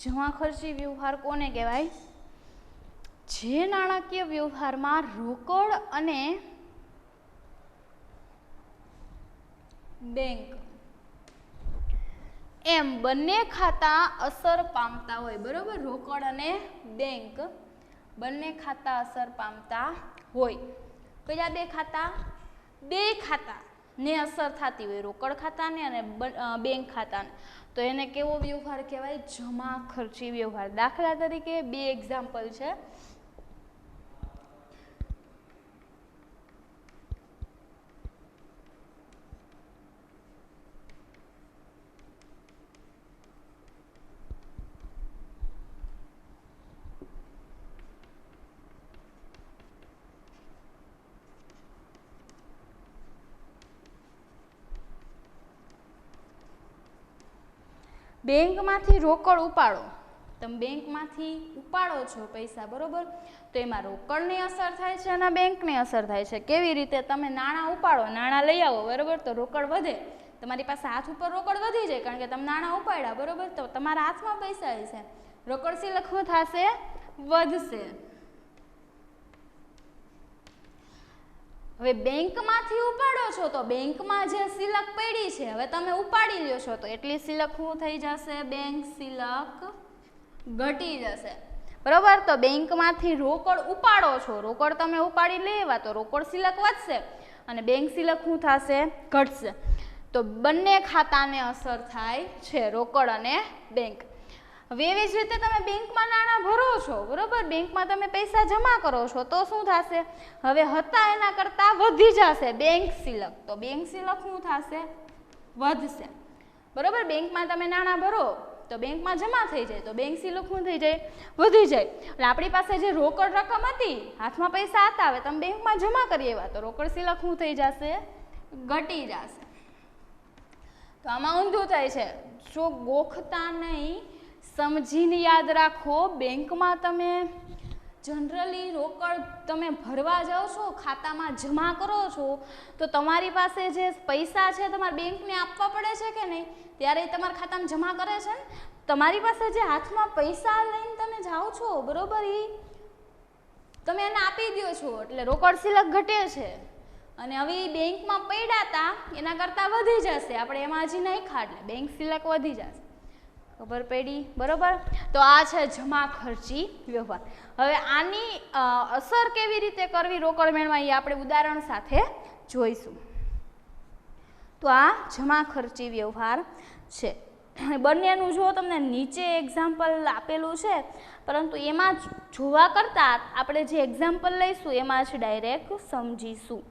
જમા ખર્ચી વ્યવહાર કોને કહેવાય? જે નાણાકીય વ્યવહારમાં રોકડ અને બેંક એમ બંને ખાતા અસર પામતા હોય. બરોબર, રોકડ અને બેંક બંને ખાતા અસર પામતા હોય. કયા બે ખાતા? બે ખાતા ને અસર થતી હોય, રોકડ ખાતાને અને બેંક ખાતાને. તો એને કેવો વ્યવહાર કહેવાય? જમા ખર્ચી વ્યવહાર. દાખલા તરીકે બે એક્ઝામ્પલ છે. બેંકમાંથી રોકડ ઉપાડો. તમે બેંકમાંથી ઉપાડો છો પૈસા, બરોબર? તો એમાં રોકડની અસર થાય છે અને બેંકની અસર થાય છે. કેવી રીતે? તમે નાણાં ઉપાડો, નાણાં લઈ આવો, બરોબર? તો રોકડ વધે. તમારી પાસે હાથ ઉપર રોકડ વધી જાય કારણ કે તમે નાણાં ઉપાડ્યા, બરોબર? તો તમારા હાથમાં પૈસા હશે, રોકડ સિલક શું થશે? વધશે. હવે બેંકમાંથી ઉપાડો છો તો બેંકમાં જે સિલક પડી છે હવે તમે ઉપાડી લ્યો છો તો એટલી સિલક શું થઈ જશે? બેંક સિલક ઘટી જશે, બરોબર? તો બેંકમાંથી રોકડ ઉપાડો છો, રોકડ તમે ઉપાડી લેવા તો રોકડ સિલક વધશે અને બેંક સિલક શું થશે? ઘટશે. તો બંને ખાતાને અસર થાય છે, રોકડ અને બેંક. હવે એવી જ રીતે તમે બેંકમાં નાણાં ભરો છો, બરોબર? બેંકમાં તમે પૈસા જમા કરો છો તો શું થશે? હવે હતા એના કરતાં વધી જશે બેંક સિલક. તો બેંક સિલક શું થશે? વધશે, બરોબર? બેંકમાં તમે નાણાં ભરો તો બેંકમાં જમા થઈ જાય તો બેંક સિલક શું થઈ જાય? વધી જાય. એટલે આપણી પાસે જે રોકડ રકમ હતી, હાથમાં પૈસા હતા, હવે તમે બેંકમાં જમા કરી આવ્યા તો રોકડ સિલક શું થઈ જશે? ઘટી જશે. તો આમાં ઊંધું થાય છે. જો ગોખતા નહીં, સમજીને યાદ રાખો. બેંકમાં તમે જનરલી રોકડ તમે ભરવા જાઓ છો, ખાતામાં જમા કરો છો, તો તમારી પાસે જે પૈસા છે તમારે બેંકને આપવા પડે છે કે નહીં, ત્યારે તમારા ખાતામાં જમા કરે છે ને. તમારી પાસે જે હાથમાં પૈસા લઈને તમે જાઓ છો, બરોબર, એ તમે એને આપી દો છો એટલે રોકડ શિલક ઘટે છે. અને હવે બેંકમાં પડ્યા હતા એના કરતાં વધી જશે, આપણે એમાં હજી નહીં એટલે બેંક શિલક વધી જશે. ખબર પડી? બરોબર. તો આ છે જમા ખર્ચી વ્યવહાર. હવે આની અસર કેવી રીતે કરવી રોકડ મેળમાં એ આપણે ઉદાહરણ સાથે જોઈશું. તો આ જમા ખર્ચી વ્યવહાર છે. બંનેનું જો તમને નીચે એક્ઝામ્પલ આપેલું છે, પરંતુ એમાં જોવા કરતાં આપણે જે એક્ઝામ્પલ લઈશું એમાં જ ડાયરેક્ટ સમજીશું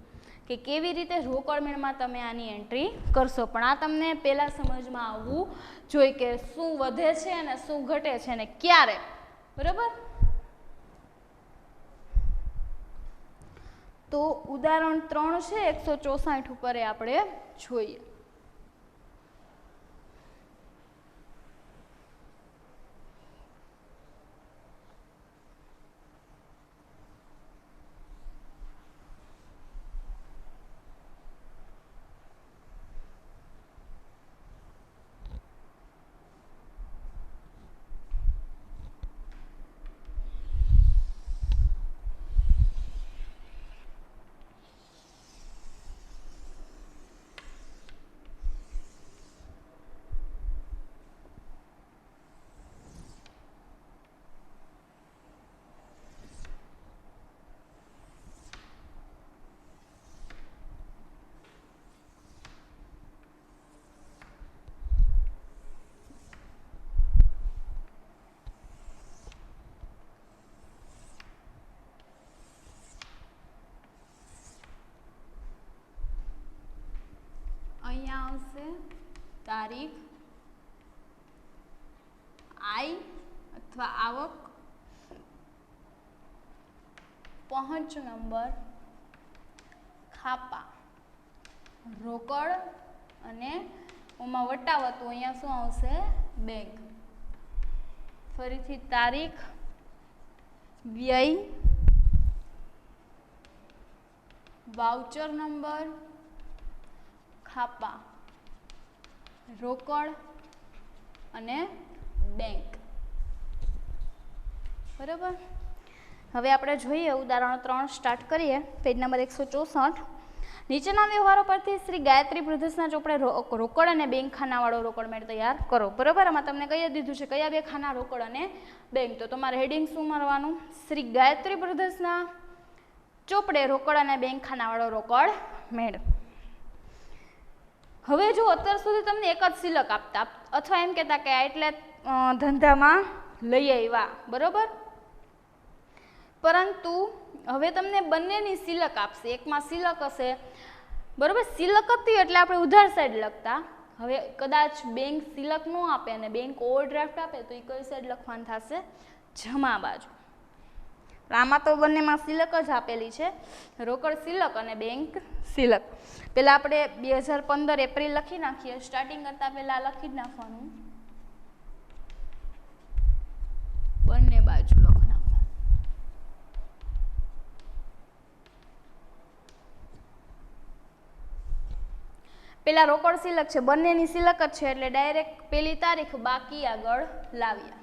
કે કેવી રીતે રોકડ મેળમાં તમે આની એન્ટ્રી કરશો. પણ આ તમને પહેલાં સમજમાં આવવું જોઈએ કે શું વધે છે અને શું ઘટે છે અને ક્યારે. બરાબર. તો ઉદાહરણ 3 છે 164 ઉપર આપણે જોઈએ. અહીંયા આવશે તારીખ, આય અથવા આવક, પહોંચ નંબર, ખાપા, રોકડ અને ઓમાં વટાવતું અહીંયા શું આવશે? બેંક. ફરીથી તારીખ, વ્યય, વાઉચર નંબર, ખાપા, રોકડ અને બેંક. બરાબર. હવે આપણે જોઈએ ઉદાહરણ 3 સ્ટાર્ટ કરીએ. Page number 164. નીચેના વ્યવહારો પરથી શ્રી ગાયત્રી બ્રધર્સના ચોપડે રોકડ અને બેંક ખાનાવાળો રોકડ મેળ તૈયાર કરો. બરાબર. આમાં તમને કહી દીધું છે કયા બે ખાના રોકડ અને બેંક. તો તમારે હેડિંગ શું મારવાનું? શ્રી ગાયત્રી બ્રધર્સના ચોપડે રોકડ અને બેંક ખાનાવાળો રોકડ મેળ. હવે જો અત્યાર સુધી તમને એક જ શિલક આપતા અથવા એમ કહેતા કે એટલે ધંધામાં લઈ આવ્યા. બરોબર. પરંતુ હવે તમને બંનેની શિલક આપશે. એકમાં શિલક હશે. બરોબર. શિલક હતી એટલે આપણે ઉધાર સાઈડ લખતા. હવે કદાચ બેંક શિલક ન આપે અને બેંક ઓવરડ્રાફ્ટ આપે તો એ કઈ સાઈડ લખવાનું થશે? જમા બાજુ. આમાં તો બંનેમાં શિલક જ આપેલી છે, રોકડ શિલક અને બેંક શિલક. પહેલાં આપણે 2015 એપ્રિલ લખી નાખીએ. સ્ટાર્ટિંગ કરતાં પહેલાં લખી જ નાખવાનું, બંને બાજુ લખી નાખવાનું. પહેલાં રોકડ શિલક છે, બંનેની શિલક જ છે એટલે ડાયરેક્ટ પહેલી તારીખ બાકી આગળ લાવ્યા.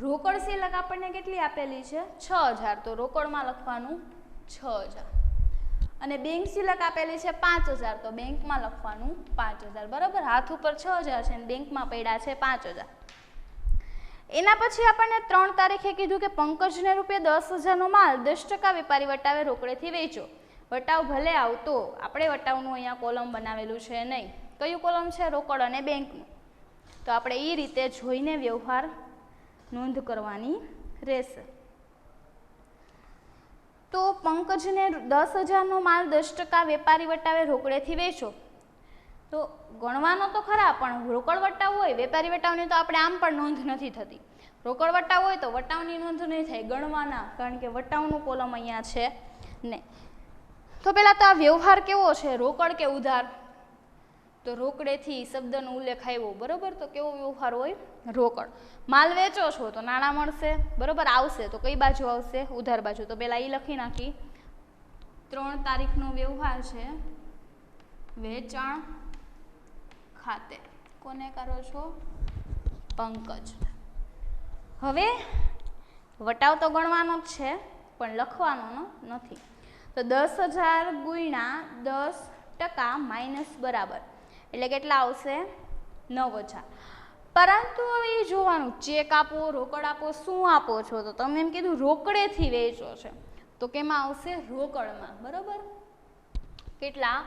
રોકડ શિલક આપણને કેટલી આપેલી છે? 6000. તો રોકડમાં લખવાનું 6000. અને બેંક શિલક આપેલી છે 5000. તો બેંકમાં લખવાનું 5000. બરાબર. હાથ ઉપર 6000 છે અને બેંકમાં પડ્યા છે 5000. એના પછી આપણને 3 તારીખે કીધું કે પંકજને રૂપિયા 10,000નો માલ 10% વેપારી વટાવે રોકડેથી વેચો. વટાવ ભલે આવતો, આપણે વટાવનું અહીંયા કોલમ બનાવેલું છે નહીં. કયું કોલમ છે? રોકડ અને બેંકનું. તો આપણે એ રીતે જોઈને વ્યવહાર નોંધ કરવાની રહેશે. તો પંકજને 10,000નો માલ 10% વેપારી વટાવે રોકડેથી વેચો. તો ગણવાનો તો ખરા, પણ રોકડ વટાવ હોય, વેપારી વટાવની તો આપણે આમ પણ નોંધ નથી થતી. રોકડ વટાવ હોય તો વટાવની નોંધ નહીં થાય, ગણવાના, કારણ કે વટાવનું કોલમ અહીંયા છે નહીં. તો પહેલાં તો આ વ્યવહાર કેવો છે? રોકડ કે ઉધાર? તો રોકડેથી શબ્દનો ઉલ્લેખ આવ્યો, બરોબર. તો કેવો વ્યવહાર હોય? રોકડ. માલ વેચો છો તો નાણાં મળશે, બરોબર. આવશે તો કઈ બાજુ આવશે? ઉધાર બાજુ. તો પેલા એ લખી નાખી. 3 તારીખનો વ્યવહાર છે વેચાણ ખાતે. કોને કરો છો? પંકજ. હવે વટાવ તો ગણવાનો જ છે પણ લખવાનો નથી. તો 10,000 ગુણ્યા 10% માઇનસ બરાબર એટલે કેટલા આવશે? 9,000. પરંતુ હવે એ જોવાનું, ચેક આપો, રોકડ આપો, શું આપો છો? તો તમે એમ કીધું રોકડેથી વેચો છે તો કેમાં આવશે? રોકડમાં, બરોબર. કેટલા?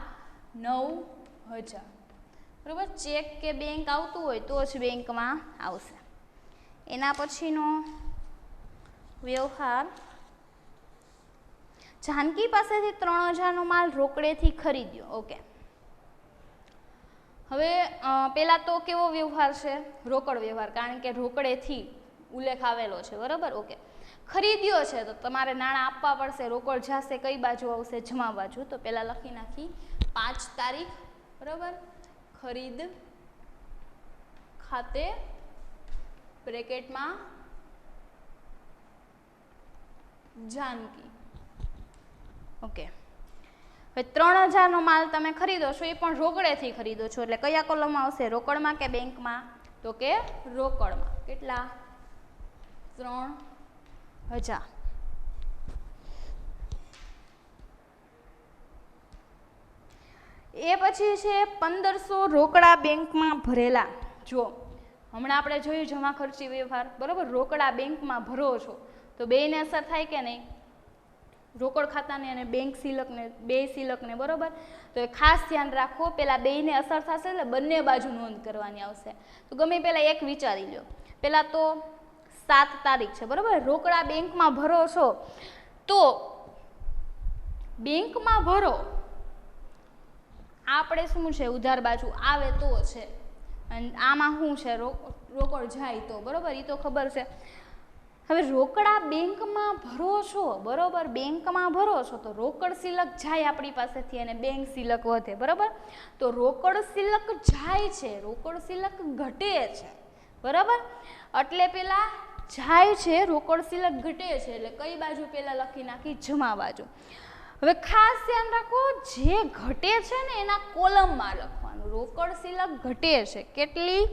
9,000, બરોબર. ચેક કે બેંક આવતું હોય તો જ બેંકમાં આવશે. એના પછીનો વ્યવહાર, જાનકી પાસેથી 3,000નો માલ રોકડેથી ખરીદ્યો. ઓકે. હવે પેલા તો કેવો વ્યવહાર છે? રોકડ વ્યવહાર, કારણ કે રોકડેથી ઉલ્લેખ આવેલો છે, બરોબર. ઓકે. ખરીદ્યો છે તો તમારે નાણાં આપવા પડશે. રોકડ જશે કઈ બાજુ આવશે? જમા બાજુ. તો પેલા લખી નાખી 5 તારીખ, બરોબર. ખરીદ ખાતે બ્રેકેટમાં જાનકી. ઓકે. હવે 3,000નો માલ તમે ખરીદો છો, એ પણ રોકડેથી ખરીદો છો એટલે કયા કોલમમાં આવશે? રોકડમાં કે બેંકમાં? તો કે રોકડમાં. કેટલા? 3,000. એ પછી છે 1,500 રોકડા બેંકમાં ભરેલા. જો હમણાં આપણે જોયું જમા ખર્ચી વ્યવહાર, બરોબર. રોકડા બેંકમાં ભરો છો તો બેયને અસર થાય કે નહીં? રોકડ ખાતાને અને બેંક સિલકને, બે સિલકને, બરોબર. તો એ ખાસ ધ્યાન રાખો, પેલા બેયને અસર થશે એટલે બંને બાજુ નોંધ કરવાની આવશે. તો ગમે પેલા એક વિચારી લો. પેલા તો 7 તારીખ છે, બરોબર. રોકડા બેંકમાં ભરો છો તો બેંકમાં ભરો, આપણે શું છે? ઉધાર બાજુ આવે તો છે, અને આમાં શું છે? રોકડ જાય તો, બરોબર. એ તો ખબર છે. હવે રોકડા બેંકમાં ભરો છો, બરોબર. બેંકમાં ભરો છો તો રોકડ સિલક જાય આપણી પાસેથી અને બેંક સિલક વધે, બરોબર. તો રોકડ સિલક જાય છે, રોકડ સિલક ઘટે છે, બરોબર. એટલે પેલા જાય છે, રોકડ સિલક ઘટે છે એટલે કઈ બાજુ પેલા લખી નાખી? જમા બાજુ. હવે ખાસ ધ્યાન રાખો, જે ઘટે છે ને એના કોલમમાં લખવાનું. રોકડ સિલક ઘટે છે કેટલી?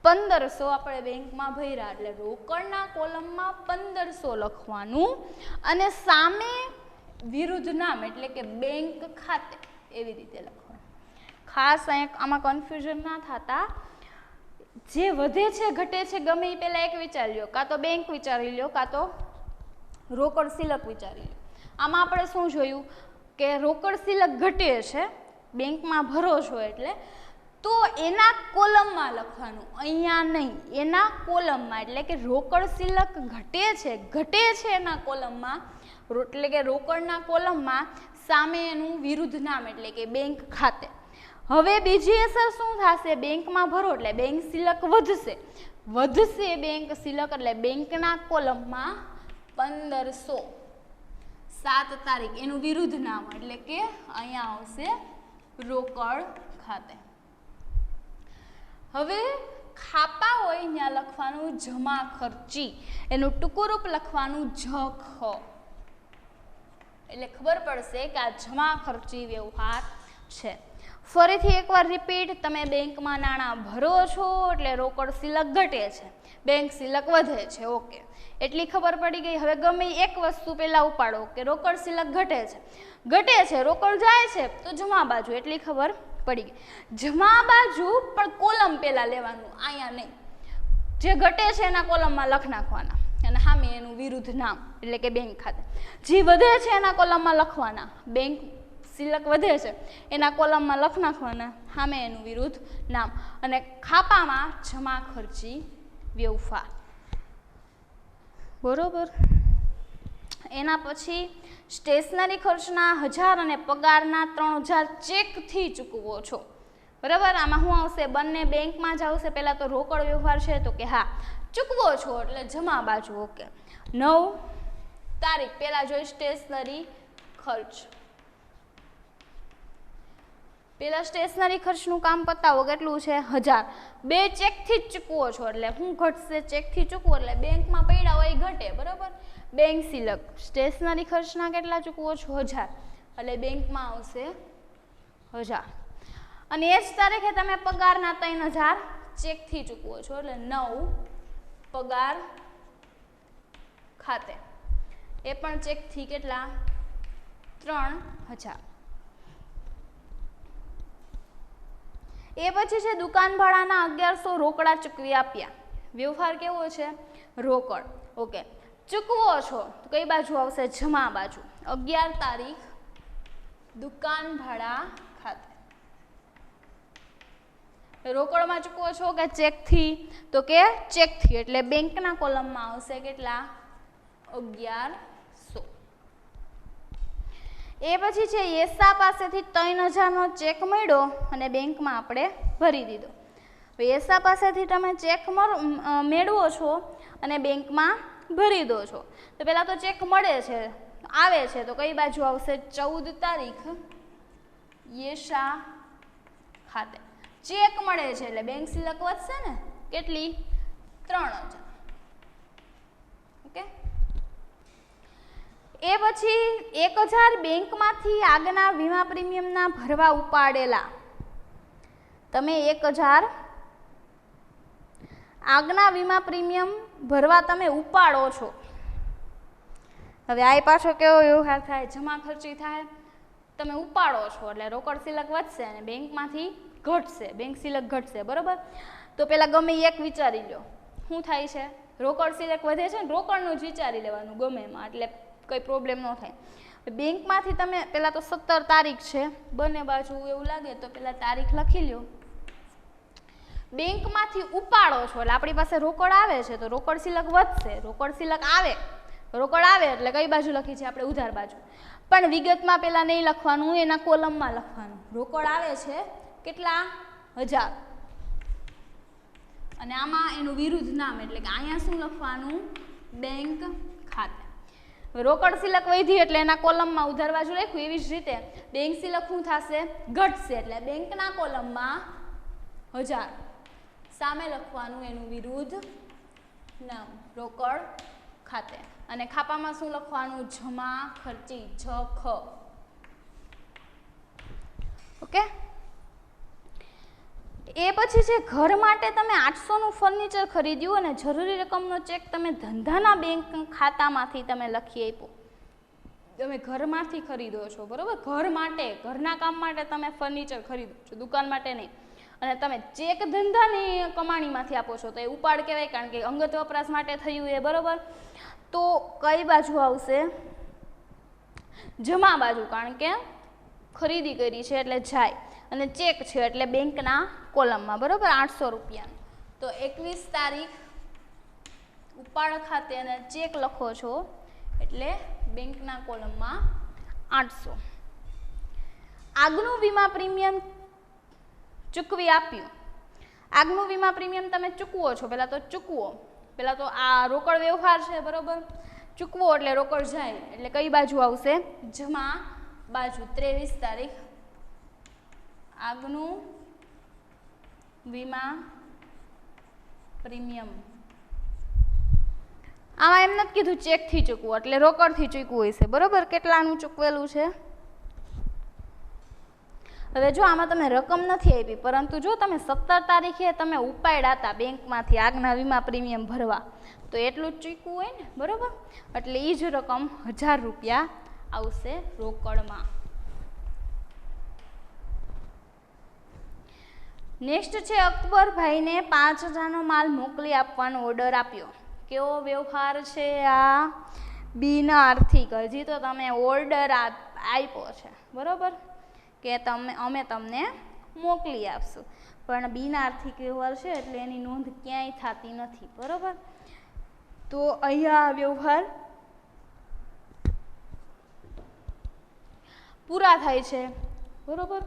1,500 આપણે બેંકમાં ભર્યા એટલે રોકડના કોલમમાં 1,500 લખવાનું અને સામે વિરુદ્ધ નામ એટલે કે બેંક ખાતે એવી રીતે લખવાનું. ખાસ આમાં કન્ફ્યુઝન ના થતા. જે વધે છે ઘટે છે ગમે એ પહેલાં એક વિચારી લો, કાં તો બેંક વિચારી લો કાં તો રોકડ સિલક વિચારી લો. આમાં આપણે શું જોયું કે રોકડ સિલક ઘટે છે, બેંકમાં ભરો છો એટલે, તો એના કોલમમાં લખવાનું, અહીંયા નહીં, એના કોલમમાં. એટલે કે રોકડ સિલક ઘટે છે એના કોલમમાં, એટલે કે રોકડના કોલમમાં સામે એનું વિરુદ્ધ નામ એટલે કે બેંક ખાતે. હવે બીજી અસર શું થશે? બેંકમાં ભરો એટલે બેંક સિલક વધશે બેંક સિલક એટલે બેંકના કોલમમાં 1,500 7 તારીખ એનું વિરુદ્ધ નામ એટલે કે અહીંયા આવશે રોકડ ખાતે. હવે ખાપા હોય ત્યાં લખવાનું જમા ખર્ચી, એનું ટૂંકું રૂપ લખવાનું જખ, એટલે ખબર પડશે કે આ જમા ખર્ચી વ્યવહાર છે. ફરીથી એકવાર રિપીટ, તમે બેંકમાં નાણાં ભરો છો એટલે રોકડ સિલક ઘટે છે, બેંક સિલક વધે છે. ઓકે, એટલી ખબર પડી ગઈ. હવે ગમે એક વસ્તુ પહેલાં ઉપાડો કે રોકડ સિલક ઘટે છે, રોકડ જાય છે તો જમા બાજુ, એટલી ખબર પડી ગઈ. જમા બાજુ પણ કોલમ પહેલાં લેવાનું, અહીંયા નહીં. જે ઘટે છે એના કોલમમાં લખ નાખવાના અને સામે એનું વિરુદ્ધ નામ એટલે કે બેંક ખાતે. જે વધે છે એના કોલમમાં લખવાના, બેંક સિલક વધે છે એના કોલમમાં લખ નાખવાના, સામે એનું વિરુદ્ધ નામ, અને ખાપામાં જમા ખર્ચી વ્યવહાર. બરોબર. એના પછી સ્ટેશનરી ખર્ચના 1,000 અને પગારના 3,000 ચેકથી ચૂકવો છો. બરાબર. આમાં શું આવશે? બંને બેંકમાં જ આવશે. પહેલાં તો રોકડ વ્યવહાર છે તો કે હા ચૂકવો છો એટલે જમા બાજુ. ઓકે. 9 તારીખ પહેલાં જોઈ સ્ટેશનરી ખર્ચ. પેલા સ્ટેશનરી ખર્ચનું કામ પતાવો કેટલું છે 1000. 2 ચેકથી જ ચૂકવો છો એટલે શું ઘટશે? ચેકથી ચૂકવો એટલે બેંકમાં પડ્યા હોય ઘટે, બરાબર. બેંક સિલક સ્ટેશનરી ખર્ચના કેટલા ચૂકવો છો 1000 એટલે બેંકમાં આવશે 1000. અને એ જ તારીખે તમે પગારના 3000 ચેકથી ચૂકવો છો એટલે 9 પગાર ખાતે, એ પણ ચેકથી કેટલા 3000. એ પછી છે દુકાન ભાડાના 1100 રોકડા ચૂકવી આપ્યા. વ્યવહાર કેવો છે? રોકડ. ઓકે, ચૂકવો છો તો કઈ બાજુ આવશે? જમા બાજુ. 11 તારીખ દુકાન ભાડા ખાતે. રોકડમાં ચૂકવો છો કે ચેકથી? તો કે ચેકથી એટલે બેંકના કોલમમાં આવશે કેટલા 1100. એ પછી છે એસા પાસેથી 3000નો ચેક મળ્યો અને બેંકમાં આપણે ભરી દીધો. એસા પાસેથી તમે ચેક મેળવો છો અને બેંકમાં ભરી દો છો. તો પહેલાં તો ચેક મળે છે, આવે છે તો કઈ બાજુ આવશે? 14 તારીખ એસા ખાતે. ચેક મળે છે એટલે બેંક સિલક વધશે ને, કેટલી? 3000. ઓકે. એ પછી 1000 બેંકમાંથી આગના વીમા પ્રીમિયમના ભરવા ઉપાડેલા. તમે 1000 આગના વીમા પ્રીમિયમ ભરવા તમે ઉપાડો છો. હવે આ પાછો કેવો વ્યવહાર થાય? જમા ખર્ચી થાય. તમે ઉપાડો છો એટલે રોકડ સિલક વધશે અને બેંકમાંથી ઘટશે, બેંક સિલક ઘટશે, બરાબર. તો પેલા ગમે એક વિચારી લો શું થાય છે? રોકડ સિલક વધે છે ને, રોકડનું જ વિચારી લેવાનું ગમે એમાં એટલે કંઈ પ્રોબ્લેમ ન થાય. બેંકમાંથી તમે પહેલાં તો 17 તારીખ છે, બંને બાજુ એવું લાગે તો પહેલાં તારીખ લખી લો. બેંકમાંથી ઉપાડો છો એટલે આપણી પાસે રોકડ આવે છે તો રોકડ સિલક વધશે. રોકડ સિલક આવે, રોકડ આવે એટલે કઈ બાજુ લખી છે આપણે? ઉધાર બાજુ. પણ વિગતમાં પહેલાં નહીં લખવાનું, એના કોલમમાં લખવાનું. રોકડ આવે છે કેટલા 1000 અને આમાં એનું વિરુદ્ધ નામ એટલે કે અહીંયા શું લખવાનું? બેંક ખાતે. રોકડ સિલક વધી એટલે એના કોલમમાં ઉધાર બાજુ લખ્યું. એવી જ રીતે બેંક સિલક શું થશે? ઘટશે એટલે બેંકના કોલમમાં 1000 સામે લખવાનું એનું વિરુદ્ધ નામ રોકડ ખાતે. અને ખાપામાં શું લખવાનું? જમા ખર્ચી, જખ. ઓકે. એ પછી છે ઘર માટે તમે 800નું ફર્નિચર ખરીદ્યું અને જરૂરી રકમનો ચેક તમે ધંધાના બેંક ખાતામાંથી તમે લખી આપ્યો. તમે ઘરમાંથી ખરીદો છો, બરાબર. ઘર માટે, ઘરના કામ માટે તમે ફર્નિચર ખરીદો છો, દુકાન માટે નહીં. અને તમે ચેક ધંધાની કમાણીમાંથી આપો છો તો એ ઉપાડ કહેવાય, કારણ કે અંગત વપરાશ માટે થયું એ, બરાબર. તો કઈ બાજુ આવશે? જમા બાજુ, કારણ કે ખરીદી કરી છે એટલે જાય અને ચેક છે એટલે બેંકના કોલમમાં, બરાબર. 800 રૂપિયાનું. તો 21 તારીખ ઉપાડ ખાતે અને ચેક લખો છો એટલે બેંકના કોલમમાં 800. આગનું વીમા પ્રીમિયમ ચૂકવી આપ્યું. આગનું વીમા પ્રીમિયમ તમે ચૂકવો છો, પહેલાં તો ચૂકવો. પહેલાં તો આ રોકડ વ્યવહાર છે, બરાબર. ચૂકવો એટલે રોકડ જાય એટલે કઈ બાજુ આવશે? જમા બાજુ. 23 તારીખ આગનું વીમા પ્રીમિયમ. આમાં એમ નથી કીધું ચેકથી ચૂકવો એટલે રોકડથી ચૂકવું હશે, બરાબર. કેટલાનું ચૂકવેલું છે? હવે જો આમાં તમે રકમ નથી આપી, પરંતુ જો તમે 17 તારીખે તમે ઉપાડ્યા હતા બેંકમાંથી આગના વીમા પ્રીમિયમ ભરવા તો એટલું જ ચૂકવું હોય ને, બરાબર. એટલે એ જ રકમ 1000 રૂપિયા આવશે રોકડમાં. નેક્સ્ટ છે અકબરભાઈને 5000નો માલ મોકલી આપવાનો ઓર્ડર આપ્યો. કેવો વ્યવહાર છે આ? બિન આર્થિક. હજી તો તમે ઓર્ડર આપ્યો છે, બરાબર, કે અમે તમને મોકલી આપશું, પણ બિન આર્થિક વ્યવહાર છે એટલે એની નોંધ ક્યાંય થતી નથી, બરાબર. તો અહીંયા વ્યવહાર પૂરા થાય છે, બરાબર.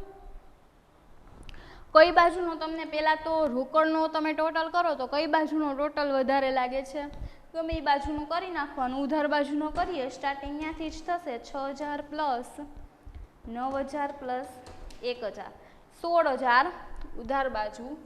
કઈ બાજુનો તમને પહેલાં તો રોકડનો તમે ટોટલ કરો તો કઈ બાજુનો ટોટલ વધારે લાગે છે? ગમે એ બાજુનું કરી નાખવાનું. ઉધાર બાજુનો કરીએ સ્ટાર્ટિંગ ત્યાંથી જ થશે. 6000 પ્લસ 9000 પ્લસ 1000 16,000 ઉધાર બાજુ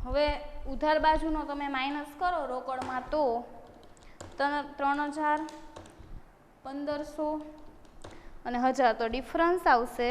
હવે ઉધાર બાજુનો તમે માઇનસ કરો રોકડમાં તો 3,000 1,500 અને 1,000 તો ડિફરન્સ આવશે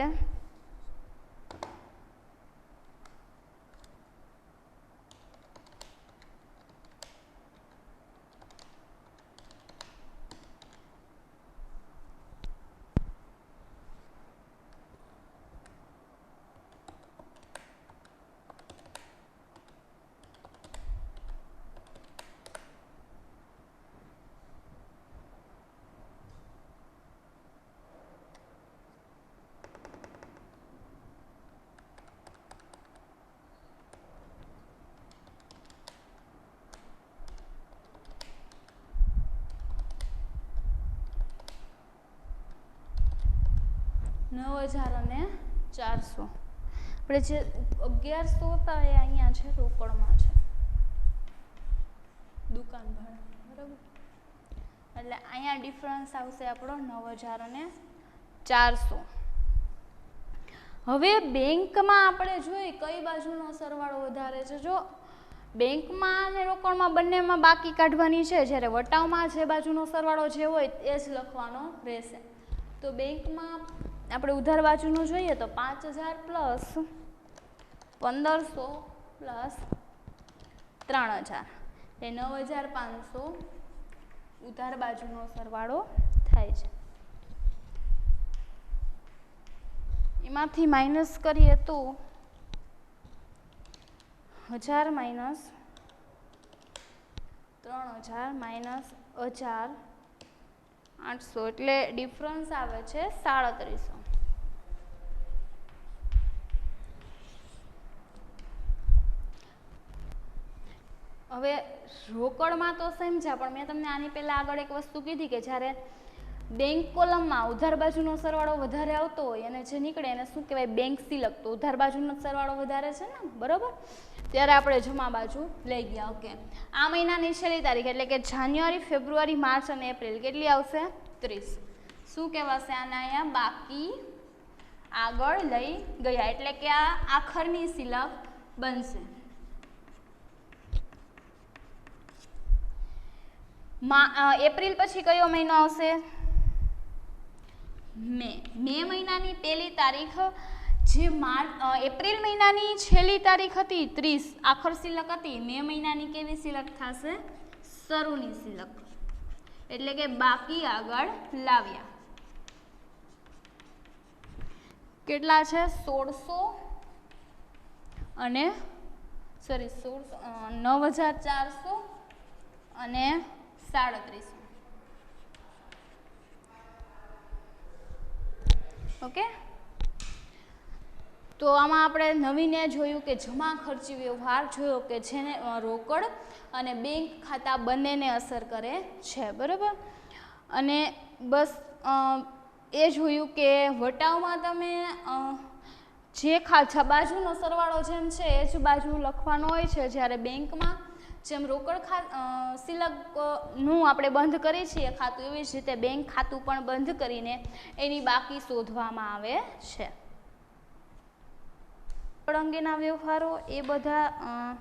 9,000 અને 400 આપણે જે 1,100 હતા એ અહીંયા છે રોકડમાં છે દુકાન ભાડા બરાબર એટલે અહીંયા ડિફરન્સ આવશે આપણો 9,000 અને 400 હવે બેંકમાં આપણે જોઈએ કઈ બાજુનો સરવાળો વધારે છે જો બેંકમાં અને રોકડમાં બંનેમાં બાકી કાઢવાની છે જ્યારે વટાવમાં જે બાજુનો સરવાળો જે હોય એ જ લખવાનો રહેશે તો બેંકમાં આપણે ઉધાર બાજુનું જોઈએ તો 5,000 પ્લસ 1,500 પ્લસ 3,000 એ 9,500 ઉધાર બાજુનો સરવાળો થાય છે એમાંથી માઇનસ કરીએ તો 1,000 માઇનસ 3,000 માઇનસ 1,800 એટલે ડિફરન્સ આવે છે 3,500 હવે રોકડમાં તો સમજ્યા પણ મેં તમને આની પહેલાં આગળ એક વસ્તુ કીધી કે જ્યારે બેંક કોલમમાં ઉધાર બાજુનો સરવાળો વધારે આવતો હોય અને જે નીકળે એને શું કહેવાય બેંક સિલક તો ઉધાર બાજુનો સરવાળો વધારે છે ને બરાબર ત્યારે આપણે જમા બાજુ લઈ ગયા ઓકે આ મહિનાની છેલ્લી તારીખ એટલે કે જાન્યુઆરી ફેબ્રુઆરી માર્ચ અને એપ્રિલ કેટલી આવશે 30 શું કહેવાશે આને અહીંયા બાકી આગળ લઈ ગયા એટલે કે આ આખરની સિલક બનશે એપ્રિલ પછી કયો મહિનો આવશે મે મહિનાની પહેલી તારીખ જે એપ્રિલ મહિનાની છેલ્લી તારીખ હતી 30 આખર સિલક હતી મે મહિનાની કેવી સિલક થશે શરૂની સિલક એટલે કે બાકી આગળ લાવ્યા કેટલા છે 1,600 અને 9,400 અને 3,500 ઓકે તો આમાં આપણે નવીને જોયું કે જમા ખર્ચી વ્યવહાર જોયો કે જેને રોકડ અને બેંક ખાતા બંનેને અસર કરે છે બરાબર અને બસ એ જોયું કે વટાવમાં તમે જે બાજુનો સરવાળો જેમ છે એ જ બાજુ લખવાનો હોય છે જ્યારે બેંકમાં જેમ રોકડ સિલકનું આપણે બંધ કરીએ છીએ ખાતું એવી જ રીતે બેંક ખાતું પણ બંધ કરીને એની બાકી શોધવામાં આવે છે રોકડ અંગેના વ્યવહારો એ બધા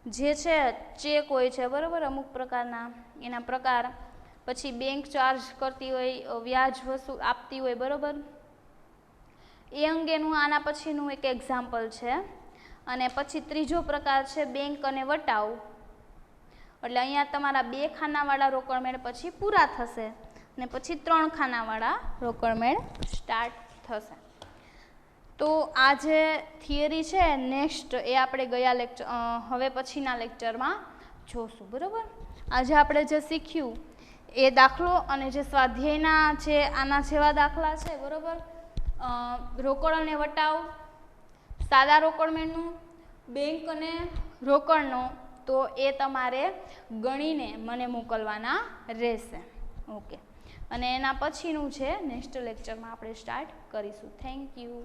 જે છે ચેક હોય છે બરાબર અમુક પ્રકારના એના પ્રકાર પછી બેંક ચાર્જ કરતી હોય વ્યાજ વસૂલ આપતી હોય બરાબર એ અંગેનું આના પછીનું એક એક્ઝામ્પલ છે અને પછી ત્રીજો પ્રકાર છે બેંક અને વટાવ એટલે અહીંયા તમારા 2 ખાનાવાળા રોકડમેળ પછી પૂરા થશે અને પછી 3 ખાનાવાળા રોકડમેળ સ્ટાર્ટ થશે તો આ જે થિયરી છે નેક્સ્ટ એ આપણે હવે પછીના લેક્ચરમાં જોશું બરાબર આજે આપણે જે શીખ્યું એ દાખલો અને જે સ્વાધ્યાયના જે આના જેવા દાખલા છે બરાબર રોકડ અને વટાવ સાદા રોકડમેળનું બેંક અને રોકડનો તો એ તમારે ગણીને મને મોકલવાના રહેશે ઓકે અને એના પછીનું છે નેક્સ્ટ લેક્ચરમાં આપણે સ્ટાર્ટ કરીશું થેન્ક યુ